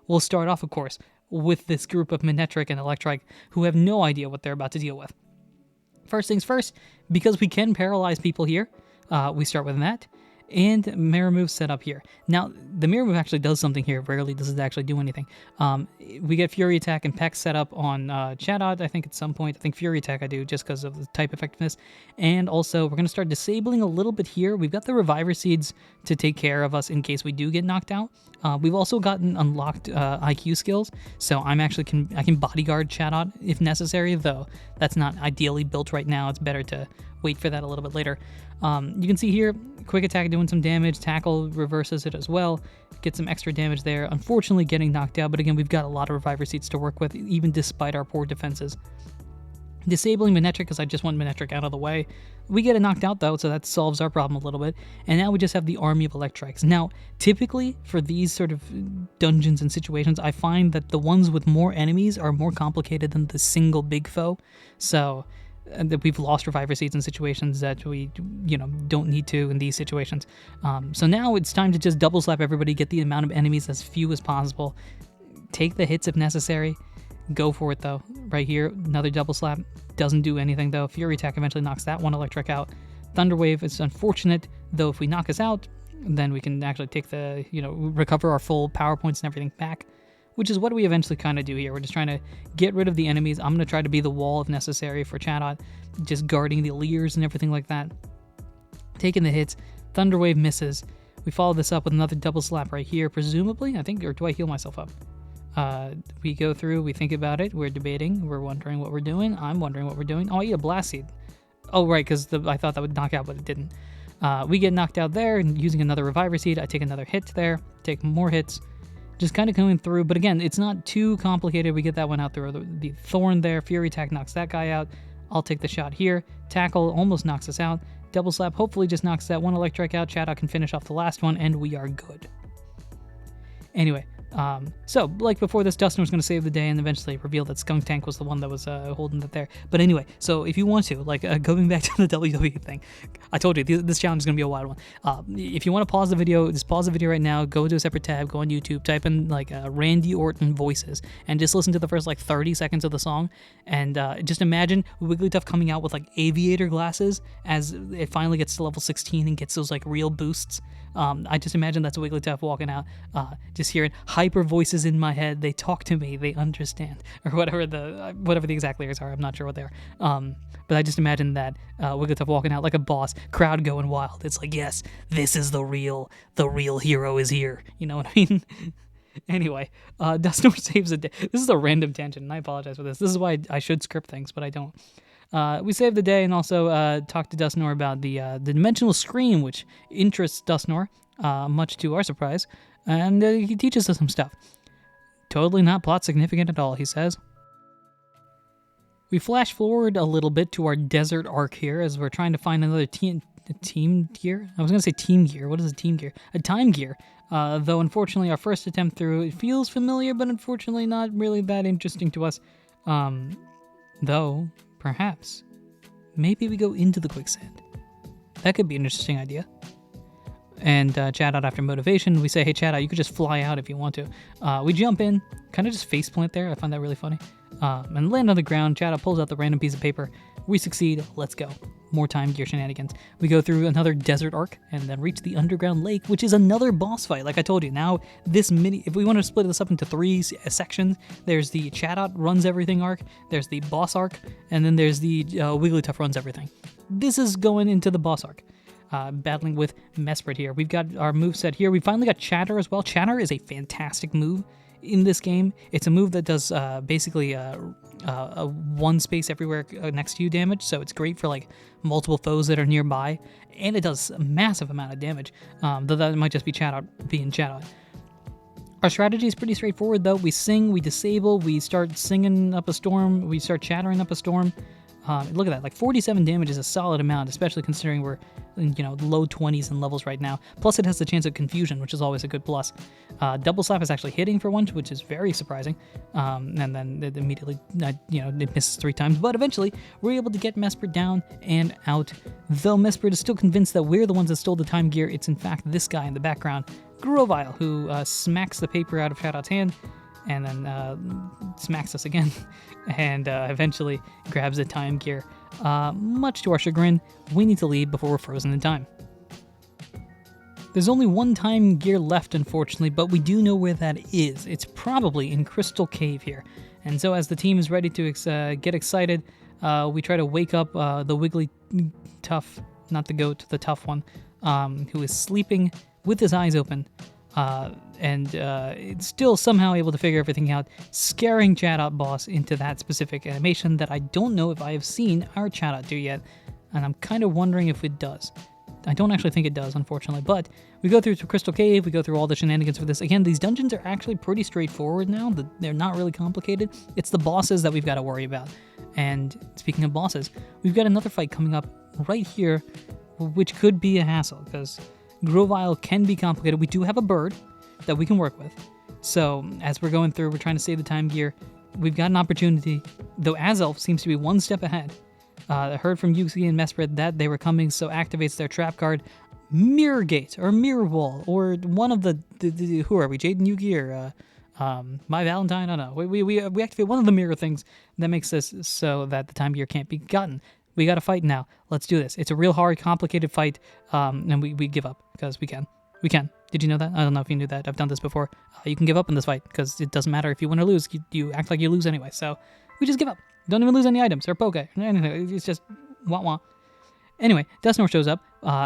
We'll start off, of course, with this group of Manectric and Electrike who have no idea what they're about to deal with. First things first, because we can paralyze people here, we start with that, and Mirror Move set up here. Now, the Mirror Move actually does something here. Rarely does it actually do anything. We get Fury Attack and Peck set up on Chatot, I think at some point. I think Fury Attack I do just because of the type effectiveness. And also, we're going to start disabling a little bit here. We've got the Reviver Seeds to take care of us in case we do get knocked out. We've also gotten unlocked IQ skills, so I can bodyguard Chatot if necessary, though that's not ideally built right now. It's better to wait for that a little bit later. You can see here, Quick Attack doing some damage, Tackle reverses it as well, get some extra damage there. Unfortunately getting knocked out, but again, we've got a lot of Reviver Seeds to work with, even despite our poor defenses. Disabling Manectric because I just want Manectric out of the way. We get it knocked out though, so that solves our problem a little bit. And now we just have the army of Electrics. Now, typically for these sort of dungeons and situations, I find that the ones with more enemies are more complicated than the single big foe. So that we've lost Reviver Seeds in situations that we, don't need to in these situations. So now it's time to just double slap everybody, get the amount of enemies as few as possible, take the hits if necessary, Go for it, though. Right here, another double slap. Doesn't do anything, though. Fury attack eventually knocks that one electric out. Thunder Wave is unfortunate, though if we knock us out, then we can actually take the, recover our full power points and everything back, which is what we eventually kind of do here. We're just trying to get rid of the enemies. I'm going to try to be the wall if necessary for Chatot, just guarding the Leers and everything like that. Taking the hits. Thunder Wave misses. We follow this up with another double slap right here, presumably, I think, or do I heal myself up? We go through, we think about it, we're debating, we're wondering what we're doing. I'm wondering what we're doing. Oh, yeah, Blast Seed. Oh, right, because I thought that would knock out, but it didn't. We get knocked out there, and using another Reviver Seed, I take another hit there, take more hits, just kind of going through. But again, it's not too complicated. We get that one out through the Thorn there. Fury Attack knocks that guy out. I'll take the shot here. Tackle almost knocks us out. Double Slap hopefully just knocks that one Electric out. Chatot can finish off the last one, and we are good. Anyway, so like before this, Dusknoir was going to save the day and eventually reveal that Skunk Tank was the one that was holding it there. But anyway, so if you want to, going back to the WWE thing, I told you this challenge is going to be a wild one. If you want to pause the video, just pause the video right now, go to a separate tab, go on YouTube, type in Randy Orton voices, and just listen to the first 30 seconds of the song, and just imagine Wigglytuff coming out with aviator glasses as it finally gets to level 16 and gets those real boosts. I just imagine that's Wigglytuff walking out, just hearing hyper voices in my head. They talk to me, they understand, or whatever the exact lyrics are. I'm not sure what they are. But I just imagine that Wigglytuff walking out like a boss, crowd going wild. It's yes, this is the real hero is here. You know what I mean? Anyway, Dusknoir saves the day. This is a random tangent, and I apologize for this. This is why I should script things, but I don't. We saved the day and also talked to Dusknoir about the Dimensional Scream, which interests Dusknoir, much to our surprise, and he teaches us some stuff. Totally not plot significant at all, he says. We flash forward a little bit to our desert arc here as we're trying to find another team gear? I was going to say team gear. What is a team gear? A time gear. Though, unfortunately, our first attempt through, it feels familiar, but unfortunately not really that interesting to us. Though, perhaps, maybe we go into the quicksand. That could be an interesting idea. And Chatot, after motivation, we say, hey, Chatot, you could just fly out if you want to. We jump in, kind of just faceplant there. I find that really funny. And land on the ground. Chatot pulls out the random piece of paper. We succeed. Let's go. More time gear shenanigans. We go through another desert arc and then reach the underground lake, which is another boss fight. Like I told you, now this if we want to split this up into 3 sections, there's the Chatot runs everything arc, there's the boss arc, and then there's the Wigglytuff runs everything. This is going into the boss arc. Battling with Mesprit here. We've got our moveset here. We finally got Chatter as well. Chatter is a fantastic move in this game. It's a move that does basically a one space everywhere next to you damage, so it's great for multiple foes that are nearby, and it does a massive amount of damage, though that might just be Chatot being Chatot. Our strategy is pretty straightforward though. We sing, we disable, we start singing up a storm, we start chattering up a storm. Look at that, 47 damage is a solid amount, especially considering we're in, low 20s in levels right now. Plus it has the chance of confusion, which is always a good plus. Double slap is actually hitting for once, which is very surprising. And then it immediately, it misses 3 times. But eventually, we're able to get Mesprit down and out. Though Mesprit is still convinced that we're the ones that stole the time gear, it's in fact this guy in the background, Grovyle, who smacks the paper out of Chatot's hand, and then smacks us again, and eventually grabs the time gear. Much to our chagrin, we need to leave before we're frozen in time. There's only 1 time gear left, unfortunately, but we do know where that is. It's probably in Crystal Cave here. And so as the team is ready to get excited, we try to wake up the Wigglytuff, not the goat, the tough one, who is sleeping with his eyes open. And it's still somehow able to figure everything out, scaring Chatot boss into that specific animation that I don't know if I have seen our Chatot do yet, and I'm kind of wondering if it does. I don't actually think it does, unfortunately, but we go through to Crystal Cave, we go through all the shenanigans for this. Again, these dungeons are actually pretty straightforward now. They're not really complicated. It's the bosses that we've got to worry about. And speaking of bosses, we've got another fight coming up right here, which could be a hassle, because Grovyle can be complicated. We do have a bird that we can work with. So as we're going through, we're trying to save the time gear. We've got an opportunity, though Azelf seems to be 1 step ahead. I heard from Yuki and Mesprit that they were coming, so activates their trap card, Mirror Gate, or Mirror Wall, or one of the who are we, Jade and Yuki, or My Valentine, I don't know. We activate one of the mirror things that makes this so that the time of year can't be gotten. We got to fight now. Let's do this. It's a real hard, complicated fight, and we give up because we can. We can. Did you know that? I don't know if you knew that. I've done this before. You can give up in this fight because it doesn't matter if you win or lose. You act like you lose anyway. So we just give up. Don't even lose any items or poke. It's just wah-wah. Anyway, Dusknoir shows up,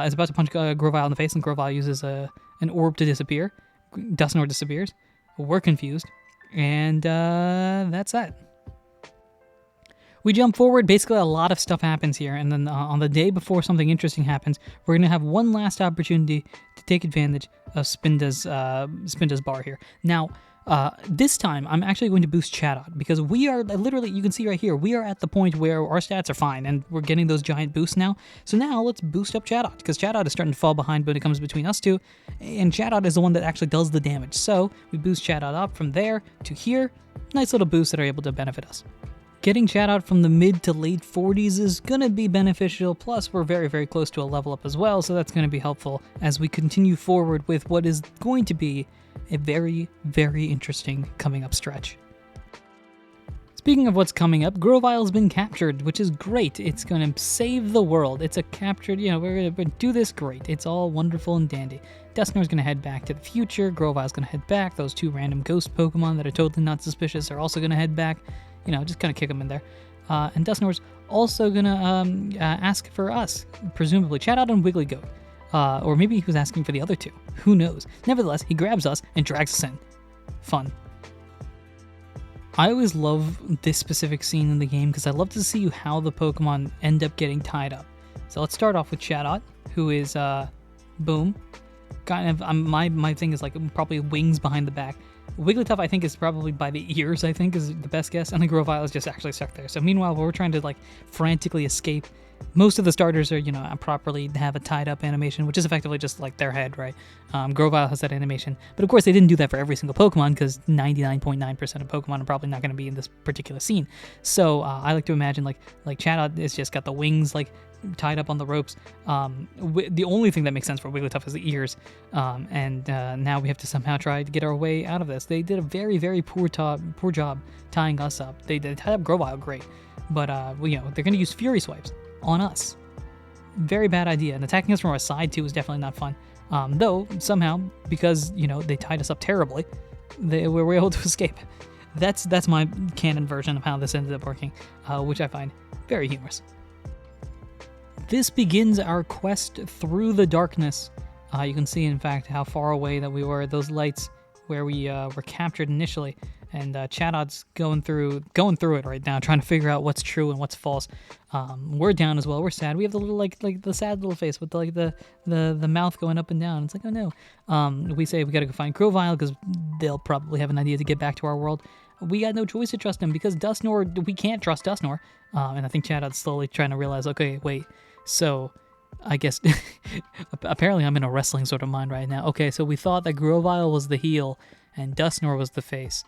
is about to punch Grovyle in the face, and Grovyle uses an orb to disappear. Dusknoir disappears. We're confused, and that's that. We jump forward. Basically, a lot of stuff happens here, and then on the day before something interesting happens, we're going to have one last opportunity to take advantage of Spinda's bar here. Now, this time, I'm actually going to boost Chatot, because we are literally, you can see right here, we are at the point where our stats are fine, and we're getting those giant boosts now. So now, let's boost up Chatot, because Chatot is starting to fall behind when it comes between us two, and Chatot is the one that actually does the damage. So, we boost Chatot up from there to here. Nice little boosts that are able to benefit us. Getting Chatot from the mid to late 40s is going to be beneficial, plus we're very, very close to a level up as well, so that's going to be helpful as we continue forward with what is going to be a very, very interesting coming up stretch. Speaking of what's coming up, Grovyle's been captured, which is great. It's going to save the world. It's a captured, we're going to do this great. It's all wonderful and dandy. Dusknoir's going to head back to the future. Grovyle's going to head back. Those two random ghost Pokemon that are totally not suspicious are also going to head back. Just kind of kick them in there. And Dusknoir's also going to ask for us, presumably Chatot and Wigglygoat. Or maybe he was asking for the other two. Who knows? Nevertheless, he grabs us and drags us in. Fun. I always love this specific scene in the game because I love to see how the Pokemon end up getting tied up. So let's start off with Chatot, who is, boom. Kind of, my thing is like probably wings behind the back. Wigglytuff, I think, is probably by the ears, I think, is the best guess. And the Grovyle is just actually stuck there. So meanwhile, while we're trying to, frantically escape, most of the starters are, properly have a tied-up animation, which is effectively just, their head, right? Grovyle has that animation. But, of course, they didn't do that for every single Pokemon, because 99.9% of Pokemon are probably not going to be in this particular scene. So I like to imagine, like Chatot has just got the wings, tied up on the ropes. The only thing that makes sense for Wigglytuff is the ears, and now we have to somehow try to get our way out of this. They did a very, very poor job tying us up. They tied up Grovyle great, but they're going to use Fury Swipes on us. Very bad idea, and attacking us from our side too is definitely not fun. Though somehow, because they tied us up terribly, we were able to escape. That's my canon version of how this ended up working, which I find very humorous. This begins our quest through the darkness. You can see, in fact, how far away that we were. Those lights where we were captured initially, and Chatot's going through it right now, trying to figure out what's true and what's false. We're down as well. We're sad. We have the little like the sad little face with the mouth going up and down. It's like, oh no. We say we gotta go find Grovyle because they'll probably have an idea to get back to our world. We got no choice to trust him because Dusknoir, we can't trust Dusknoir. And I think Chatot's slowly trying to realize, okay, wait. So, I guess, apparently I'm in a wrestling sort of mind right now. Okay, so we thought that Grovyle was the heel and Dusknoir was the face.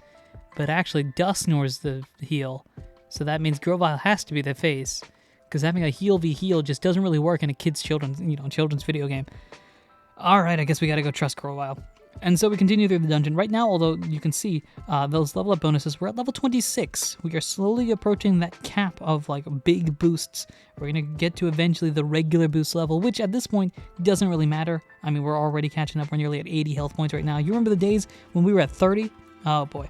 But actually, Dusknoir's the heel. So that means Grovyle has to be the face. Because having a heel v heel just doesn't really work in a children's video game. Alright, I guess we gotta go trust Grovyle. And so we continue through the dungeon. Right now, although you can see those level up bonuses, we're at level 26. We are slowly approaching that cap of big boosts. We're going to get to eventually the regular boost level, which at this point doesn't really matter. I mean, we're already catching up. We're nearly at 80 health points right now. You remember the days when we were at 30? Oh boy.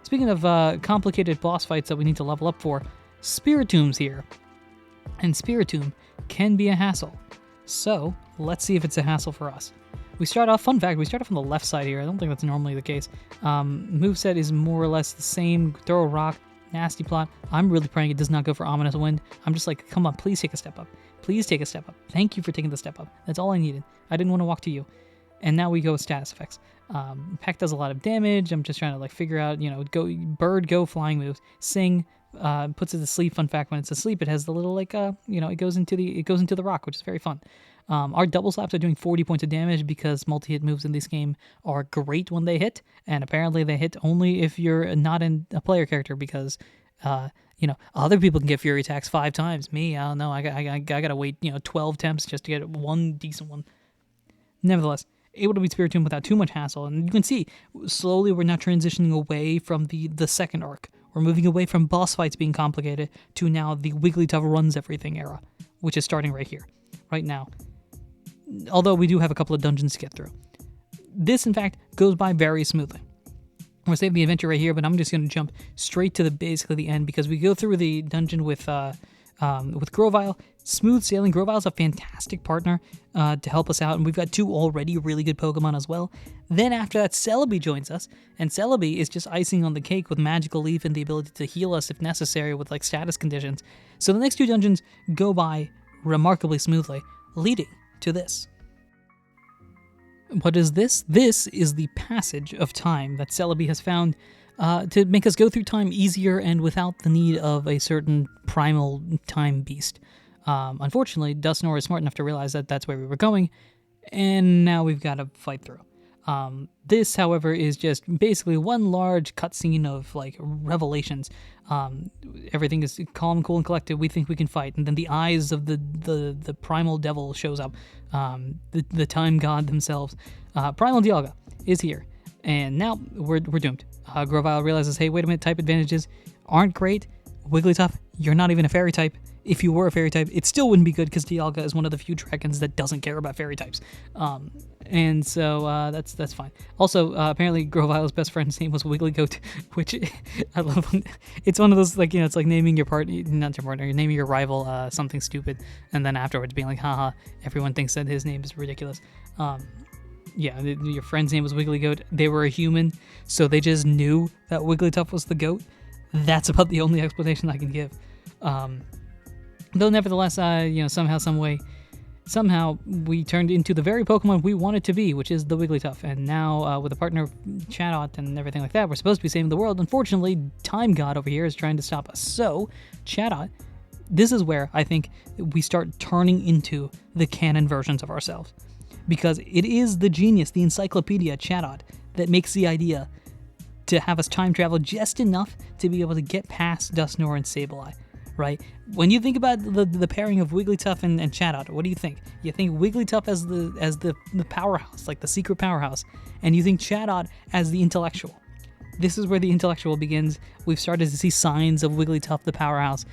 Speaking of complicated boss fights that we need to level up for, Spiritomb's here. And Spiritomb can be a hassle. So let's see if it's a hassle for us. Fun fact, we start off on the left side here. I don't think that's normally the case. Moveset is more or less the same. Throw a rock, nasty plot. I'm really praying it does not go for Ominous Wind. I'm just like, come on, please take a step up. Please take a step up. Thank you for taking the step up. That's all I needed. I didn't want to walk to you. And now we go with status effects. Peck does a lot of damage. I'm just trying to figure out, go flying moves. Sing puts it to sleep. Fun fact, when it's asleep, it has the little it goes into the rock, which is very fun. Our double slaps are doing 40 points of damage because multi-hit moves in this game are great when they hit, and apparently they hit only if you're not in a player character because, other people can get Fury attacks 5 times. Me, I don't know, I gotta wait, 12 attempts just to get one decent one. Nevertheless, able to beat Spiritomb without too much hassle. And you can see, slowly we're now transitioning away from the second arc. We're moving away from boss fights being complicated to now the Wigglytuff runs everything era, which is starting right here, right now. Although we do have a couple of dungeons to get through. This, in fact, goes by very smoothly. I'm going to save the adventure right here, but I'm just going to jump straight to basically the end, because we go through the dungeon with Grovyle. Smooth sailing. Grovyle's a fantastic partner to help us out, and we've got 2 already really good Pokemon as well. Then after that, Celebi joins us, and Celebi is just icing on the cake with Magical Leaf and the ability to heal us if necessary with like status conditions. So the next 2 dungeons go by remarkably smoothly, leading to this. What is this? This is the passage of time that Celebi has found to make us go through time easier and without the need of a certain primal time beast. Unfortunately, Dusknoir is smart enough to realize that that's where we were going, and now we've got to fight through. This, however, is just basically one large cutscene of like revelations. Everything is calm, cool, and collected. We think we can fight, and then the eyes of the primal devil shows up. The time god themselves, Primal Dialga, is here, and now we're doomed. Grovyle realizes, hey, wait a minute, type advantages aren't great. Wigglytuff, you're not even a fairy type. If you were a fairy type, it still wouldn't be good because Dialga is one of the few dragons that doesn't care about fairy types. And so that's fine. Also, apparently Grovyle's best friend's name was Wigglygoat, which I love. It's one of those, like, it's like naming your partner, not your partner, you're naming your rival something stupid, and then afterwards being like, haha, everyone thinks that his name is ridiculous. Yeah, your friend's name was Wigglygoat. They were a human, so they just knew that Wigglytuff was the goat. That's about the only explanation I can give. Though nevertheless, somehow we turned into the very Pokemon we wanted to be, which is the Wigglytuff. And now with a partner Chatot and everything like that, we're supposed to be saving the world. Unfortunately, Time God over here is trying to stop us. So, Chatot, this is where I think we start turning into the canon versions of ourselves. Because it is the genius, the encyclopedia Chatot, that makes the idea to have us time travel just enough to be able to get past Dusknoir and Sableye, right? When you think about the pairing of Wigglytuff and Chatot, what do you think? You think Wigglytuff as the powerhouse, like the secret powerhouse, and you think Chatot as the intellectual. This is where the intellectual begins. We've started to see signs of Wigglytuff, the powerhouse,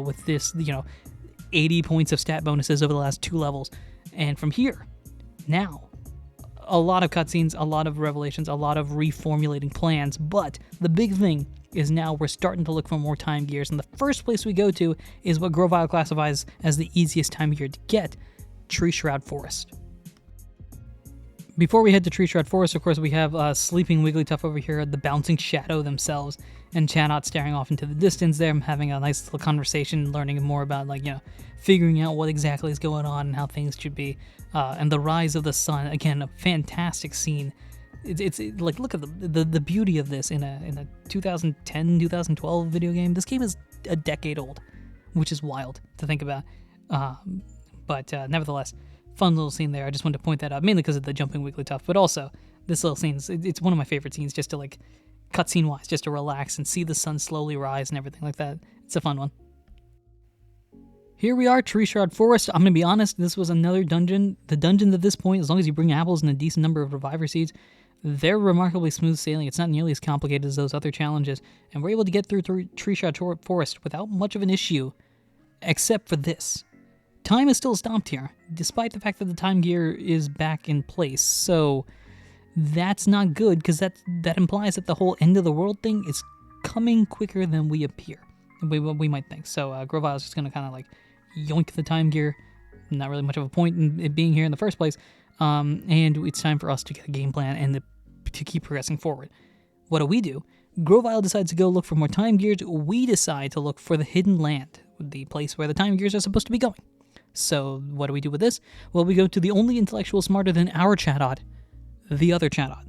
with this, 80 points of stat bonuses over the last 2 levels. And from here, now, a lot of cutscenes, a lot of revelations, a lot of reformulating plans, but the big thing is now we're starting to look for more time gears, and the first place we go to is what Grovyle classifies as the easiest time gear to get, Tree Shroud Forest. Before we head to Tree Shroud Forest, of course, we have sleeping Wigglytuff over here, the bouncing shadow themselves, and Chatot staring off into the distance there, having a nice little conversation, learning more about, figuring out what exactly is going on and how things should be. And the rise of the sun, again, a fantastic scene. It's like, look at the beauty of this in a 2010, 2012 video game. This game is a decade old, which is wild to think about. But nevertheless, fun little scene there. I just wanted to point that out, mainly because of the jumping Wigglytuff, but also this little scene. It's one of my favorite scenes, just to cutscene wise, just to relax and see the sun slowly rise and everything like that. It's a fun one. Here we are, Tree Shroud Forest. I'm going to be honest, this was another dungeon. The dungeons at this point, as long as you bring apples and a decent number of Reviver Seeds, they're remarkably smooth sailing. It's not nearly as complicated as those other challenges, and we're able to get through Tree Shroud Forest without much of an issue, except for this. Time is still stopped here, despite the fact that the time gear is back in place, so that's not good, because that implies that the whole end of the world thing is coming quicker than we appear. We might think. So Grovyle is just going to kind of yoink the time gear. Not really much of a point in it being here in the first place. And it's time for us to get a game plan and to keep progressing forward. What do? Grovyle decides to go look for more time gears. We decide to look for the hidden land, the place where the time gears are supposed to be going. So what do we do with this? Well, we go to the only intellectual smarter than our Chatot, the other Chatot.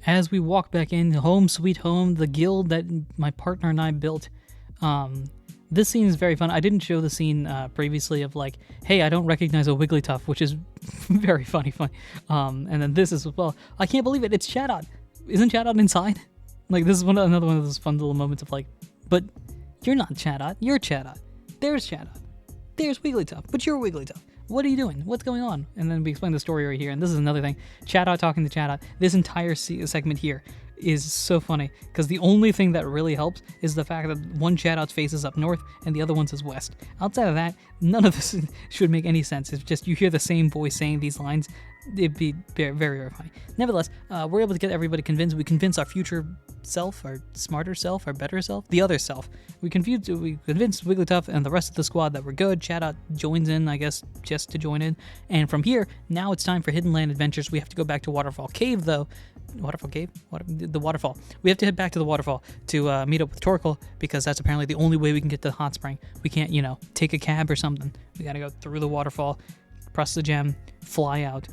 As we walk back in, home sweet home, the guild that my partner and I built, this scene is very fun. I didn't show the scene previously of hey, I don't recognize a Wigglytuff, which is very funny. And then this as well. I can't believe it. It's Chatot. Isn't Chatot inside? This is another one of those fun little moments of but you're not Chatot. You're Chatot. There's Chatot. There's Wigglytuff, but you're Wigglytuff. what are you doing? What's going on? And then we explain the story right here. And this is another thing. Chatot talking to Chatot. This entire segment here is so funny because the only thing that really helps is the fact that one Chatot's face is up north and the other one's is west. Outside of that, none of this should make any sense. It's just you hear the same voice saying these lines. It'd be very, very, very funny. Nevertheless, we're able to get everybody convinced. We convince our future self, our smarter self, our better self, the other self. We convinced Wigglytuff and the rest of the squad that we're good. Chatot joins in, I guess, just to join in. And from here, now it's time for Hidden Land Adventures. We have to go back to Waterfall Cave, though. Waterfall Cave? The waterfall. We have to head back to the waterfall to meet up with Torkoal, because that's apparently the only way we can get to the hot spring. We can't, take a cab or something. We gotta go through the waterfall, press the gem, fly out.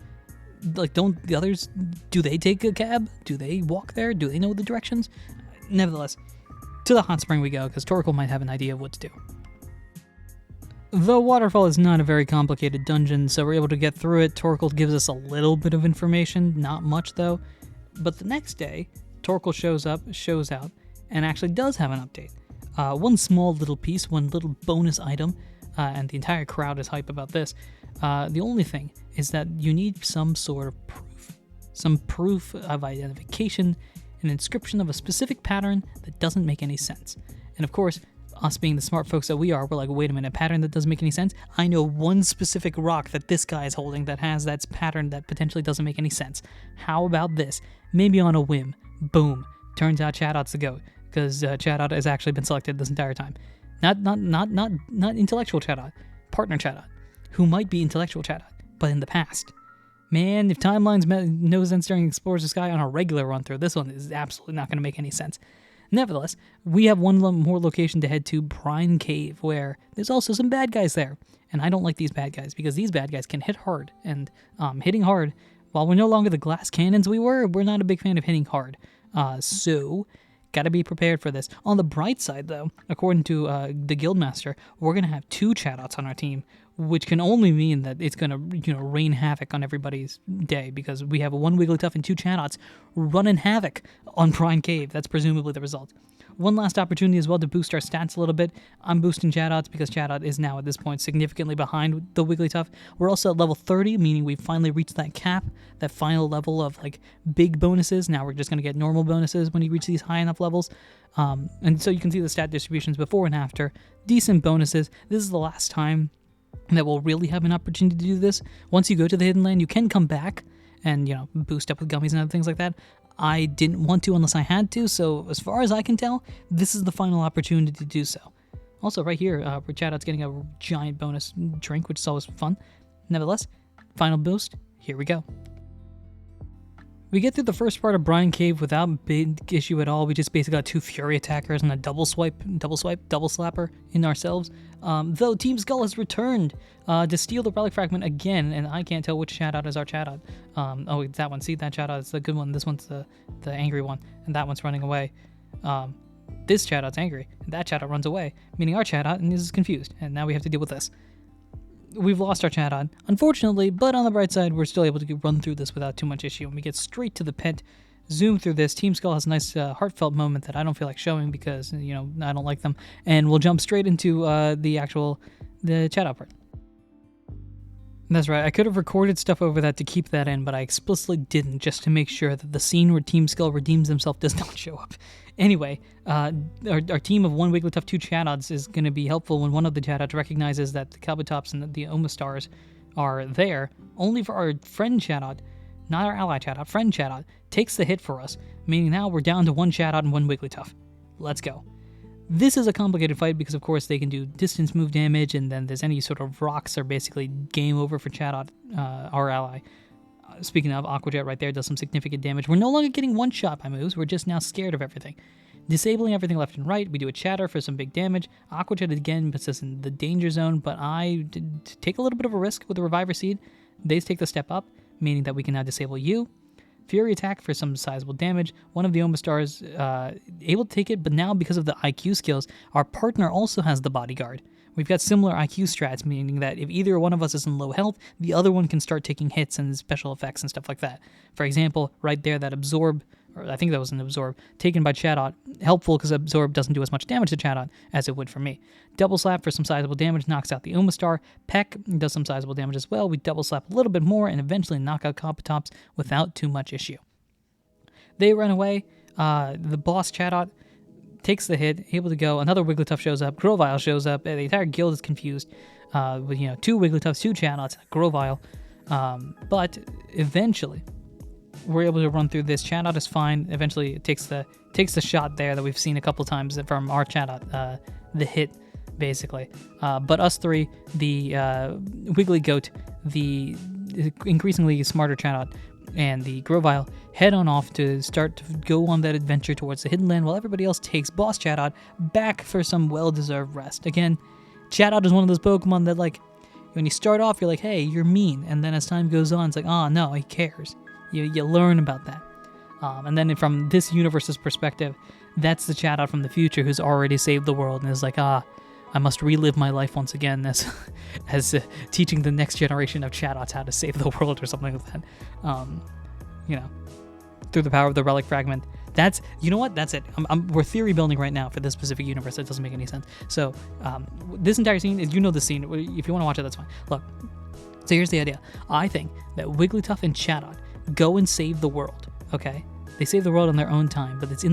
Like, don't the others, do they take a cab? Do they walk there? Do they know the directions? Nevertheless, to the hot spring we go, because Torkoal might have an idea of what to do. The waterfall is not a very complicated dungeon, so we're able to get through it. Torkoal gives us a little bit of information, not much though. But the next day, Torkoal shows out, and actually does have an update. One small little piece, one little bonus item, and the entire crowd is hype about this. The only thing is that you need some sort of proof. Some proof of identification, an inscription of a specific pattern that doesn't make any sense. And of course, us being the smart folks that we are, we're like, wait a minute, a pattern that doesn't make any sense? I know one specific rock that this guy is holding that has that pattern that potentially doesn't make any sense. How about this? Maybe on a whim. Boom. Turns out Chatot's the GOAT, because Chatot has actually been selected this entire time. Not intellectual Chatot, partner Chatot, who might be intellectual Chatot, but in the past. Man, if timelines no sense during Explorers of Sky on a regular run through, this one is absolutely not going to make any sense. Nevertheless, we have one more location to head to, Brine Cave, where there's also some bad guys there. And I don't like these bad guys, because these bad guys can hit hard, and hitting hard, while we're no longer the glass cannons we're not a big fan of hitting hard. So, gotta be prepared for this. On the bright side, though, according to the Guildmaster, we're gonna have 2 Chatots on our team, which can only mean that it's gonna, rain havoc on everybody's day, because we have 1 Wigglytuff and 2 Chatots running havoc on Brine Cave. That's presumably the result. One last opportunity as well to boost our stats a little bit. I'm boosting Chatots because Chatot is now at this point significantly behind the Wigglytuff. We're also at level 30, meaning we've finally reached that cap, that final level of like big bonuses. Now we're just going to get normal bonuses when you reach these high enough levels. And so you can see the stat distributions before and after. Decent bonuses. This is the last time that we'll really have an opportunity to do this. Once you go to the Hidden Land, you can come back and, boost up with gummies and other things like that. I didn't want to unless I had to, so as far as I can tell, this is the final opportunity to do so. Also, right here, where Chatot's getting a giant bonus drink, which is always fun. Nevertheless, final boost, here we go. We get through the first part of Brine Cave without big issue at all. We just basically got 2 Fury Attackers and a double slapper in ourselves. Though Team Skull has returned to steal the Relic Fragment again, and I can't tell which Chatot is our Chatot. Oh, it's that one. See, that Chatot is the good one. This one's the angry one, and that one's running away. This Chatot's angry, and that Chatot runs away, meaning our Chatot is confused, and now we have to deal with this. We've lost our Chatot, unfortunately, but on the bright side, we're still able to run through this without too much issue, and we get straight to the pit, zoom through this. Team Skull has a nice heartfelt moment that I don't feel like showing because, I don't like them, and we'll jump straight into the Chatot part. That's right, I could have recorded stuff over that to keep that in, but I explicitly didn't, just to make sure that the scene where Team Skull redeems himself does not show up. Anyway, our team of 1 Wigglytuff, 2 Chatots is going to be helpful when one of the Chatots recognizes that the Kabutops and the Omastars are there, only for our friend Chatot, not our ally Chatot, friend Chatot, takes the hit for us, meaning now we're down to 1 Chatot and 1 Wigglytuff. Let's go. This is a complicated fight because, of course, they can do distance move damage, and then there's any sort of rocks are basically game over for Chatot, our ally. Speaking of, Aqua Jet right there does some significant damage. We're no longer getting one-shot by moves, we're just now scared of everything. Disabling everything left and right, we do a Chatter for some big damage. Aqua Jet again puts us in the danger zone, but I did take a little bit of a risk with the Reviver Seed. They take the step up, meaning that we can now disable you. Fury Attack for some sizable damage. One of the Omastars able to take it, but now because of the IQ skills, our partner also has the Bodyguard. We've got similar IQ strats, meaning that if either one of us is in low health, the other one can start taking hits and special effects and stuff like that. For example, right there, that absorb, or I think that was an Absorb, taken by Chatot. Helpful because Absorb doesn't do as much damage to Chatot as it would for me. Double Slap for some sizable damage, knocks out the Omastar. Peck does some sizable damage as well. We Double Slap a little bit more and eventually knock out Coppertops without too much issue. They run away. The boss Chatot takes the hit, able to go. Another Wigglytuff shows up. Grovyle shows up. The entire guild is confused with 2 Wigglytuffs, 2 Chatots, Grovyle. But eventually, we're able to run through this. Chatot is fine. Eventually, it takes the shot there that we've seen a couple times from our Chatot, the hit, basically. But us three, the Wigglygoat, the increasingly smarter Chatot, and the Grovyle head on off to start to go on that adventure towards the Hidden Land while everybody else takes Boss Chatot back for some well-deserved rest. Again, Chatot is one of those Pokemon that, like, when you start off, you're like, hey, you're mean. And then as time goes on, it's like, oh, no, he cares. You learn about that. And then from this universe's perspective, that's the Chatot from the future who's already saved the world and is like, I must relive my life once again as teaching the next generation of Chatots how to save the world or something like that. Through the power of the Relic Fragment. That's, you know what? That's it. We're theory building right now for this specific universe. That doesn't make any sense. So this entire scene is, the scene. If you want to watch it, that's fine. Look, so here's the idea. I think that Wigglytuff and Chatot go and save the world. Okay, they save the world on their own time, but it's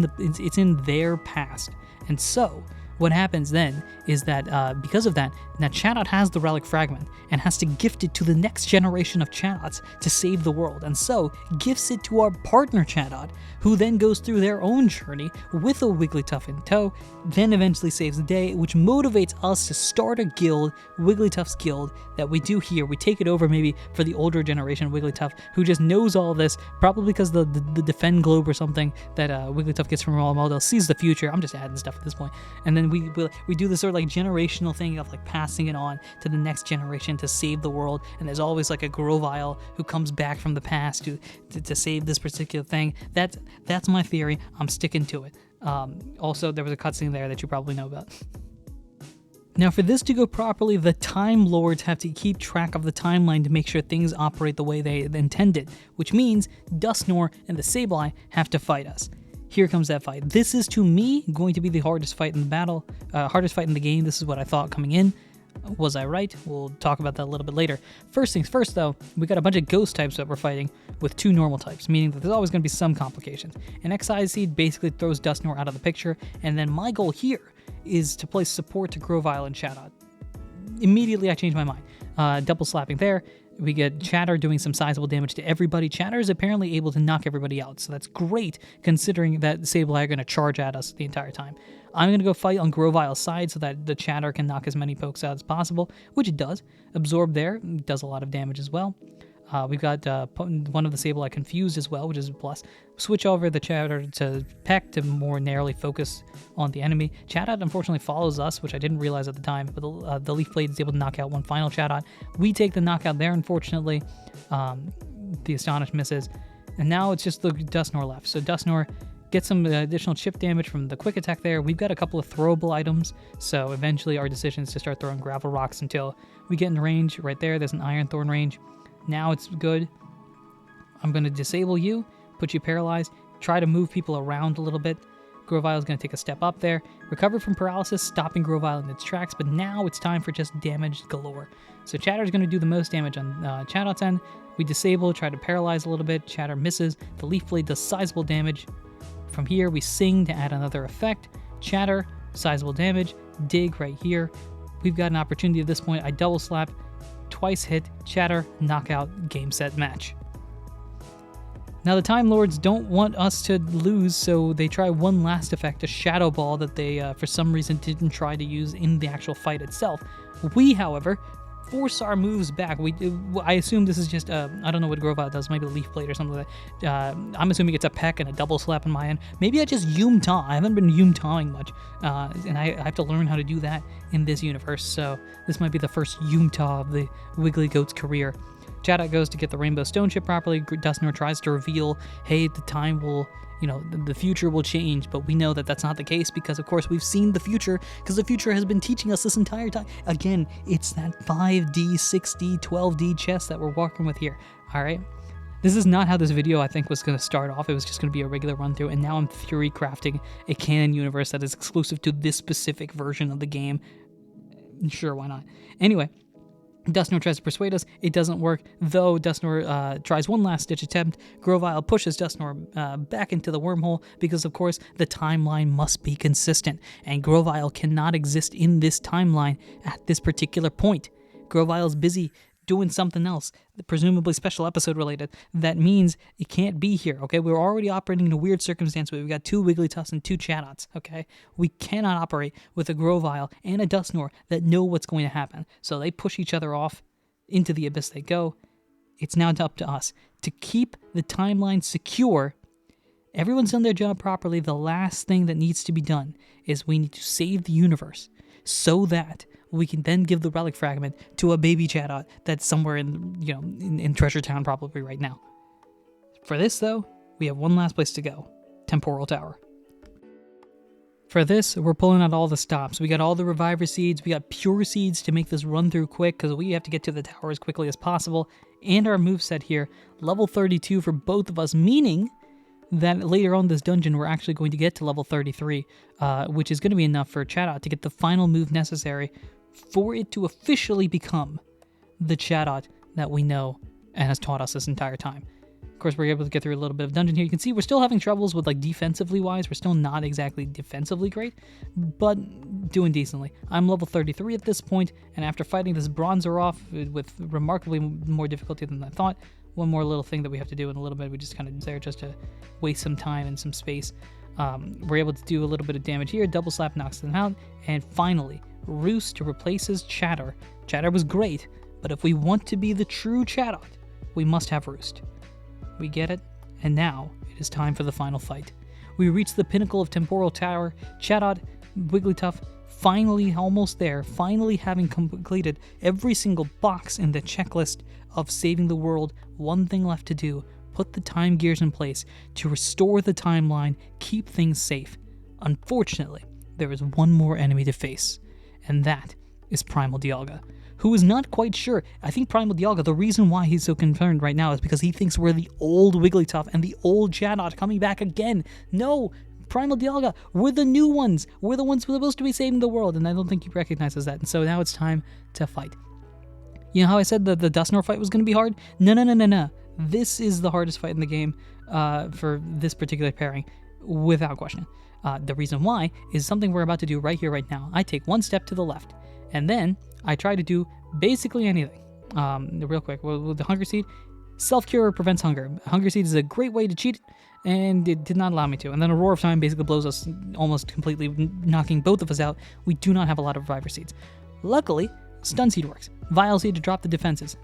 in their past, and so what happens then is that because of that, now Chatot has the Relic Fragment and has to gift it to the next generation of Chatots to save the world, and so gifts it to our partner Chatot, who then goes through their own journey with a Wigglytuff in tow, then eventually saves the day, which motivates us to start a guild, Wigglytuff's Guild, that we do here. We take it over maybe for the older generation Wigglytuff, who just knows all this, probably because the Defend Globe or something that Wigglytuff gets from role model sees the future. I'm just adding stuff at this point. And then we do this sort of like generational thing of like passing it on to the next generation to save the world, and there's always like a Grovyle who comes back from the past to save this particular thing. That's my theory. I'm sticking to it. Also, there was a cutscene there that you probably know about. Now, for this to go properly, the Time Lords have to keep track of the timeline to make sure things operate the way they intended, which means Dusknoir and the Sableye have to fight us. Here comes that fight. This is, to me, going to be the hardest fight in the battle, hardest fight in the game. This is what I thought coming in. Was I right? We'll talk about that a little bit later. First things first, though, we got a bunch of ghost types that we're fighting with 2 normal types, meaning that there's always going to be some complications. An Excise Seed basically throws Dusknoir out of the picture, and then my goal here is to place support to Grovyle and Chatot. Immediately, I change my mind. Double slapping there. We get Chatter doing some sizable damage to everybody. Chatter is apparently able to knock everybody out, so that's great considering that Sableye are going to charge at us the entire time. I'm going to go fight on Grovyle's side so that the Chatter can knock as many pokes out as possible, which it does. Absorb there, does a lot of damage as well. We've got one of the Sableye confused as well, which is a plus. Switch over the Chatter to Peck to more narrowly focus on the enemy. Chatot unfortunately follows us, which I didn't realize at the time, but the Leaf Blade is able to knock out one final Chatot. We take the knockout there, unfortunately. The Astonish misses. And now it's just the Dusknoir left. So Dusknoir gets some additional chip damage from the quick attack there. We've got a couple of throwable items, so eventually our decision is to start throwing gravel rocks until we get in range. Right there's an Iron Thorn range. Now it's good. I'm going to disable you, put you paralyzed, try to move people around a little bit. Grovyle is going to take a step up there. Recover from paralysis, stopping Grovyle in its tracks, but now it's time for just damage galore. So Chatter is going to do the most damage on Chatot's end. We disable, try to paralyze a little bit. Chatter misses. The Leaf Blade does sizable damage. From here, we sing to add another effect. Chatter, sizable damage. Dig right here. We've got an opportunity at this point. I double slap. Twice hit, Chatter, knockout, game, set, match. Now the Time Lords don't want us to lose, so they try one last effect, a Shadow Ball that they, for some reason, didn't try to use in the actual fight itself. We, however, force our moves back. I assume this is just, I don't know what Grovyle does, maybe a Leaf Blade or something like that. I'm assuming it's a Peck and a double slap on my end. Maybe I just Yum-Ta. I haven't been Yum-Tawing much, and I have to learn how to do that in this universe, so this might be the first Yum-Ta of the Wigglygoat's career. Chatot goes to get the Rainbow Stone Chip properly. Dusknoir tries to reveal, hey, the time will, the future will change, but we know that that's not the case because, of course, we've seen the future because the future has been teaching us this entire time. Again, it's that 5D, 6D, 12D chess that we're working with here, all right? This is not how this video, I think, was going to start off. It was just going to be a regular run through, and now I'm theory crafting a canon universe that is exclusive to this specific version of the game. Sure, why not? Anyway, Dusknoir tries to persuade us. It doesn't work, though. Dusknoir tries one last ditch attempt. Grovyle pushes Dusknoir back into the wormhole because, of course, the timeline must be consistent, and Grovyle cannot exist in this timeline at this particular point. Grovyle's busy doing something else, presumably special episode related. That means it can't be here, okay? We're already operating in a weird circumstance where we've got 2 Wigglytuffs and 2 Chatots, okay? We cannot operate with a Grovyle and a Dusknoir that know what's going to happen. So they push each other off. Into the abyss they go. It's now up to us to keep the timeline secure. Everyone's done their job properly. The last thing that needs to be done is we need to save the universe so that we can then give the relic fragment to a baby Chatot that's somewhere in Treasure Town probably right now. For this, though, we have one last place to go, Temporal Tower. For this, we're pulling out all the stops. We got all the Reviver Seeds, we got Pure Seeds to make this run through quick because we have to get to the tower as quickly as possible, and our moveset here, level 32 for both of us, meaning that later on this dungeon we're actually going to get to level 33, which is going to be enough for Chatot to get the final move necessary for it to officially become the Chatot that we know and has taught us this entire time. Of course, we're able to get through a little bit of dungeon here. You can see we're still having troubles with, like, defensively wise. We're still not exactly defensively great, but doing decently. I'm level 33 at this point, and after fighting this Bronzer off with remarkably more difficulty than I thought, one more little thing that we have to do in a little bit, we just kind of there just to waste some time and some space. We're able to do a little bit of damage here. Double Slap knocks them out, and finally, Roost replaces Chatter. Chatter was great, but if we want to be the true Chatot, we must have Roost. We get it, and now it is time for the final fight. We reach the pinnacle of Temporal Tower. Chatot, Wigglytuff, finally almost there, finally having completed every single box in the checklist of saving the world. One thing left to do, put the time gears in place to restore the timeline, keep things safe. Unfortunately, there is one more enemy to face, and that is Primal Dialga, who is not quite sure. I think Primal Dialga, the reason why he's so concerned right now is because he thinks we're the old Wigglytuff and the old Chatot coming back again. No, Primal Dialga, we're the new ones. We're the ones who are supposed to be saving the world, and I don't think he recognizes that. And so now it's time to fight. You know how I said that the Dusknoir fight was going to be hard? No. This is the hardest fight in the game for this particular pairing, without question. The reason why is something we're about to do right here, right now. I take one step to the left, and then I try to do basically anything. Real quick, with the Hunger Seed, self-cure prevents hunger. Hunger Seed is a great way to cheat, and it did not allow me to. And then a Roar of Time basically blows us almost completely, knocking both of us out. We do not have a lot of Reviver Seeds. Luckily, Stun Seed works. Vile Seed to drop the defenses.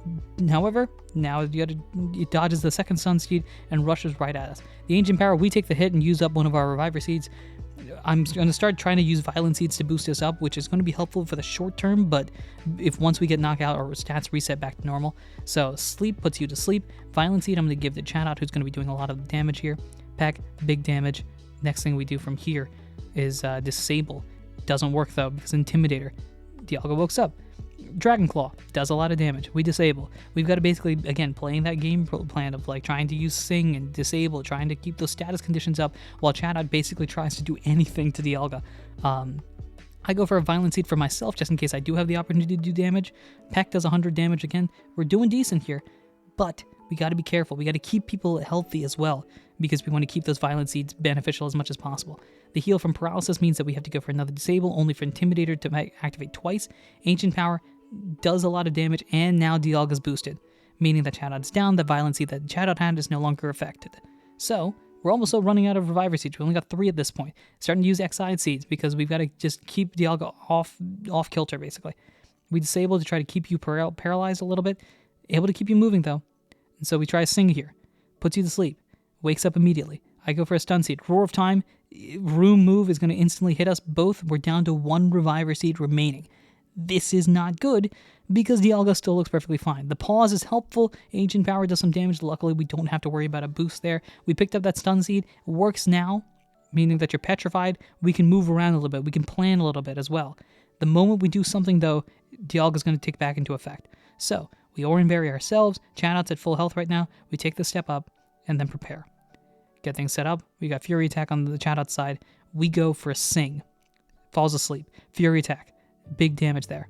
However, now it dodges the second Stun Seed and rushes right at us. The Ancient Power, we take the hit and use up one of our Reviver Seeds. I'm going to start trying to use Violent Seeds to boost us up, which is going to be helpful for the short term, but if once we get knocked out, our stats reset back to normal. So Sleep puts you to sleep. Violent Seed I'm going to give to Chatot, who's going to be doing a lot of damage here. Peck, big damage. Next thing we do from here is Disable. Doesn't work though, because Intimidator. Dialga wakes up. Dragon Claw does a lot of damage. We disable. We've got to basically, again, playing that game plan of like trying to use Sing and disable, trying to keep those status conditions up, while Chatot basically tries to do anything to Dialga. I go for a Violent Seed for myself, just in case I do have the opportunity to do damage. Peck does 100 damage again. We're doing decent here, but we got to be careful. We got to keep people healthy as well, because we want to keep those Violent Seeds beneficial as much as possible. The heal from Paralysis means that we have to go for another Disable, only for Intimidator to activate twice. Ancient Power does a lot of damage, and now Dialga's boosted, meaning that Chatot's down. The Violent Seed that Chatot had is no longer affected. So, we're almost running out of Reviver Seeds. We only got 3 at this point. Starting to use Exide Seeds, because we've got to just keep Dialga off kilter, basically. We disable to try to keep you paralyzed a little bit. Able to keep you moving, though. And so we try Sing here. Puts you to sleep. Wakes up immediately. I go for a Stun Seed. Roar of Time, Room Move is going to instantly hit us both. We're down to 1 Reviver Seed remaining. This is not good, because Dialga still looks perfectly fine. The Pause is helpful. Ancient Power does some damage. Luckily, we don't have to worry about a boost there. We picked up that Stun Seed. It works now, meaning that you're petrified. We can move around a little bit. We can plan a little bit as well. The moment we do something, though, Dialga's going to take back into effect. So, We Oran Berry ourselves. Chatot's at full health right now. We take the step up and then prepare. Get things set up. We got Fury Attack on the Chatot side. We go for a Sing. Falls asleep. Fury Attack. Big damage there.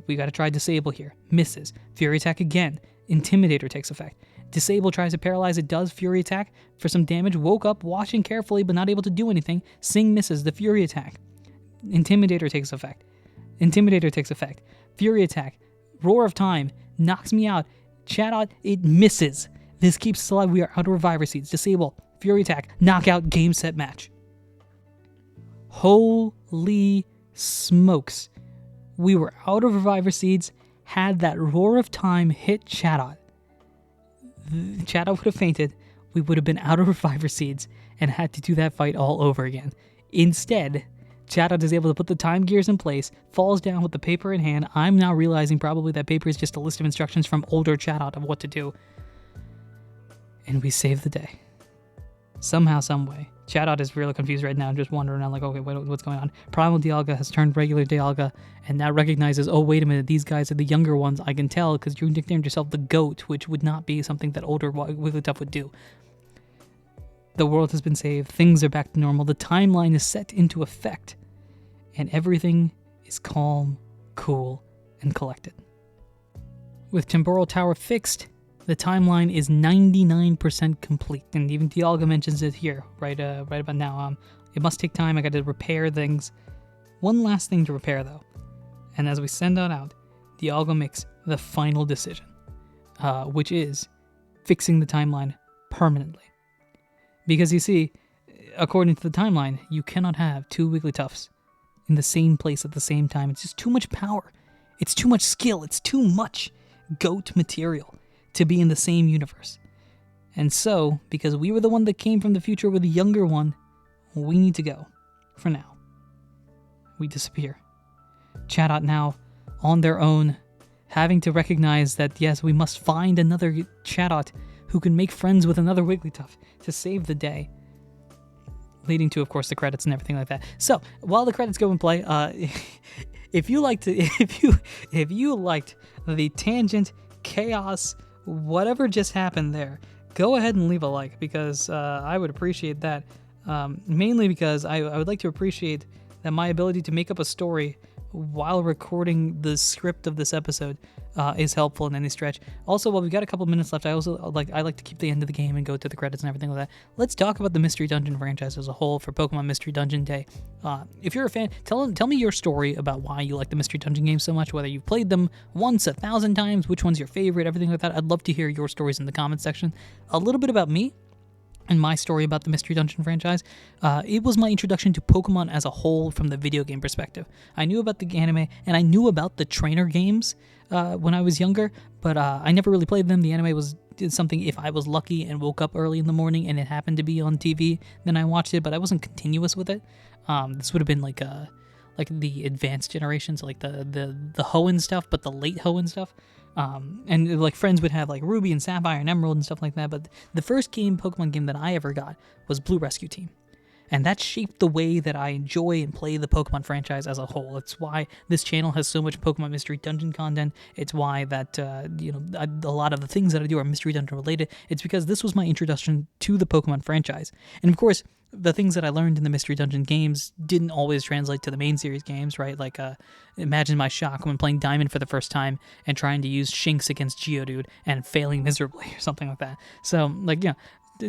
We got to try Disable here. Misses. Fury Attack again. Intimidator takes effect. Disable tries to paralyze. It does. Fury Attack for some damage. Woke up, watching carefully, but not able to do anything. Sing misses. The Fury Attack. Intimidator takes effect. Intimidator takes effect. Fury Attack. Roar of Time. Knocks me out. Chatot, it misses. This keeps us alive. We are out of Reviver Seeds. Disable. Fury Attack. Knockout. Game, set, match. Holy smokes. We were out of Reviver Seeds. Had that Roar of Time hit Chatot. Chatot would have fainted. We would have been out of Reviver Seeds and had to do that fight all over again. Instead, Chatot is able to put the time gears in place, falls down with the paper in hand. I'm now realizing probably that paper is just a list of instructions from older Chatot of what to do. And we save the day. Somehow, someway. Chatot is really confused right now, just wondering around like, okay, what's going on? Primal Dialga has turned regular Dialga and now recognizes, oh, wait a minute, these guys are the younger ones. I can tell because you nicknamed yourself the GOAT, which would not be something that older Wigglytuff would do. The world has been saved. Things are back to normal. The timeline is set into effect. And everything is calm, cool, and collected. With Temporal Tower fixed, the timeline is 99% complete, and even Dialga mentions it here, right about now. It must take time. I got to repair things. One last thing to repair, though, and as we send that out, Dialga makes the final decision, which is fixing the timeline permanently. Because you see, according to the timeline, you cannot have two Wigglytuffs in the same place at the same time. It's just too much power. It's too much skill. It's too much GOAT material to be in the same universe. And so, because we were the one that came from the future with the younger one, we need to go. For now. We disappear. Chatot now, on their own, having to recognize that, yes, we must find another Chatot who can make friends with another Wigglytuff to save the day. Leading to, of course, the credits and everything like that. So, while the credits go and play, if you liked the tangent, chaos, whatever just happened there, go ahead and leave a like, because I would appreciate that. Mainly because I would like to appreciate that my ability to make up a story while recording the script of this episode is helpful in any stretch. Also, while we've got a couple minutes left, I like to keep the end of the game and go to the credits and everything like that. Let's talk about the Mystery Dungeon franchise as a whole for Pokemon Mystery Dungeon Day. If you're a fan, tell me your story about why you like the Mystery Dungeon games so much, whether you've played them once, 1,000 times, which one's your favorite, everything like that. I'd love to hear your stories in the comments section. A little bit about me and my story about the Mystery Dungeon franchise. It was my introduction to Pokemon as a whole from the video game perspective. I knew about the anime, and I knew about the trainer games when I was younger, but I never really played them. The anime did something if I was lucky and woke up early in the morning and it happened to be on TV, then I watched it, but I wasn't continuous with it. This would have been like the advanced generations, like the Hoenn stuff, but the late Hoenn stuff. And like friends would have like Ruby and Sapphire and Emerald and stuff like that, but the first Pokemon game that I ever got was Blue Rescue Team. And that shaped the way that I enjoy and play the Pokemon franchise as a whole. It's why this channel has so much Pokemon Mystery Dungeon content. It's why that, a lot of the things that I do are Mystery Dungeon related. It's because this was my introduction to the Pokemon franchise. And of course, the things that I learned in the Mystery Dungeon games didn't always translate to the main series games, right? Like, imagine my shock when playing Diamond for the first time and trying to use Shinx against Geodude and failing miserably or something like that. So, like,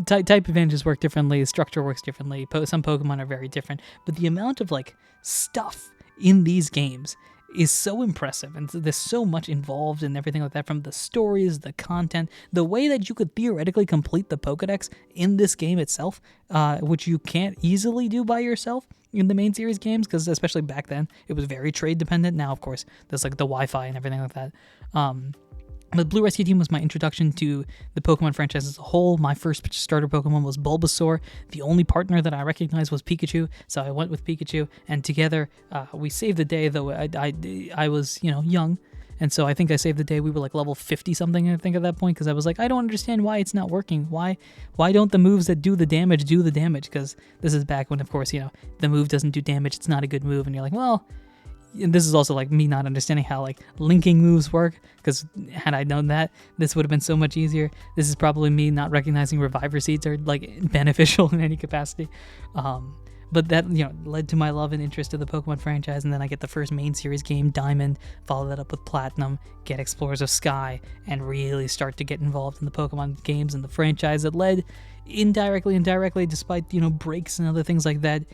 type advantages work differently, structure works differently, some Pokemon are very different, but the amount of, like, stuff in these games is so impressive, and there's so much involved and everything like that, from the stories, the content, the way that you could theoretically complete the Pokedex in this game itself, which you can't easily do by yourself in the main series games, because especially back then, it was very trade dependent. Now, of course, there's like the Wi-Fi and everything like that. But Blue Rescue Team was my introduction to the Pokemon franchise as a whole. My first starter Pokemon was Bulbasaur. The only partner that I recognized was Pikachu, so I went with Pikachu, and together we saved the day, though I was, young, and so I think I saved the day. We were like level 50-something, I think, at that point, because I was like, I don't understand why it's not working. Why don't the moves that do the damage? Because this is back when, of course, the move doesn't do damage, it's not a good move, and you're like, well, and this is also like me not understanding how like linking moves work, because had I known that, this would have been so much easier. This is probably me not recognizing reviver seeds are like beneficial in any capacity. But that, led to my love and interest of the Pokemon franchise, and then I get the first main series game, Diamond, follow that up with Platinum, get Explorers of Sky, and really start to get involved in the Pokemon games and the franchise that led indirectly and directly, despite, breaks and other things like that,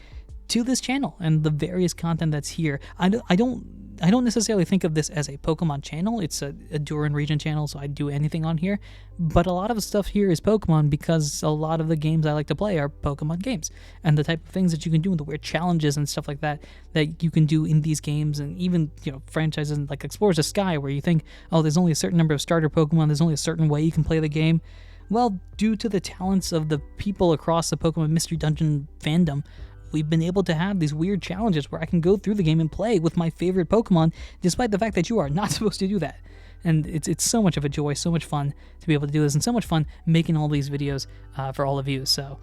to this channel and the various content that's here. I don't necessarily think of this as a Pokemon channel. It's a Ahdurin region channel, so I do anything on here. But a lot of the stuff here is Pokemon, because a lot of the games I like to play are Pokemon games. And the type of things that you can do, and the weird challenges and stuff like that you can do in these games, and even, franchises like Explorers of Sky, where you think, oh, there's only a certain number of starter Pokemon, there's only a certain way you can play the game. Well, due to the talents of the people across the Pokemon Mystery Dungeon fandom, we've been able to have these weird challenges where I can go through the game and play with my favorite Pokemon, despite the fact that you are not supposed to do that. And it's so much of a joy, so much fun to be able to do this, and so much fun making all these videos for all of you. So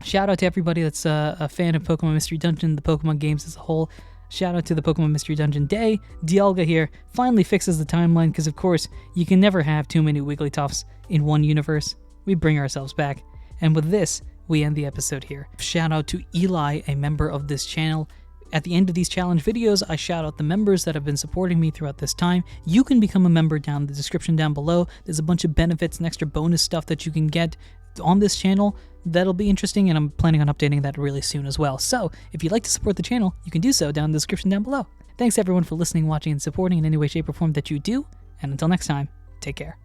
shout out to everybody that's a fan of Pokemon Mystery Dungeon, the Pokemon games as a whole. Shout out to the Pokemon Mystery Dungeon Day. Dialga here finally fixes the timeline, because of course you can never have too many Wigglytuffs in one universe. We bring ourselves back. And with this, we end the episode here. Shout out to Eli, a member of this channel. At the end of these challenge videos, I shout out the members that have been supporting me throughout this time. You can become a member down in the description down below. There's a bunch of benefits and extra bonus stuff that you can get on this channel that'll be interesting, and I'm planning on updating that really soon as well. So if you'd like to support the channel, you can do so down in the description down below. Thanks everyone for listening, watching, and supporting in any way, shape, or form that you do, and until next time, take care.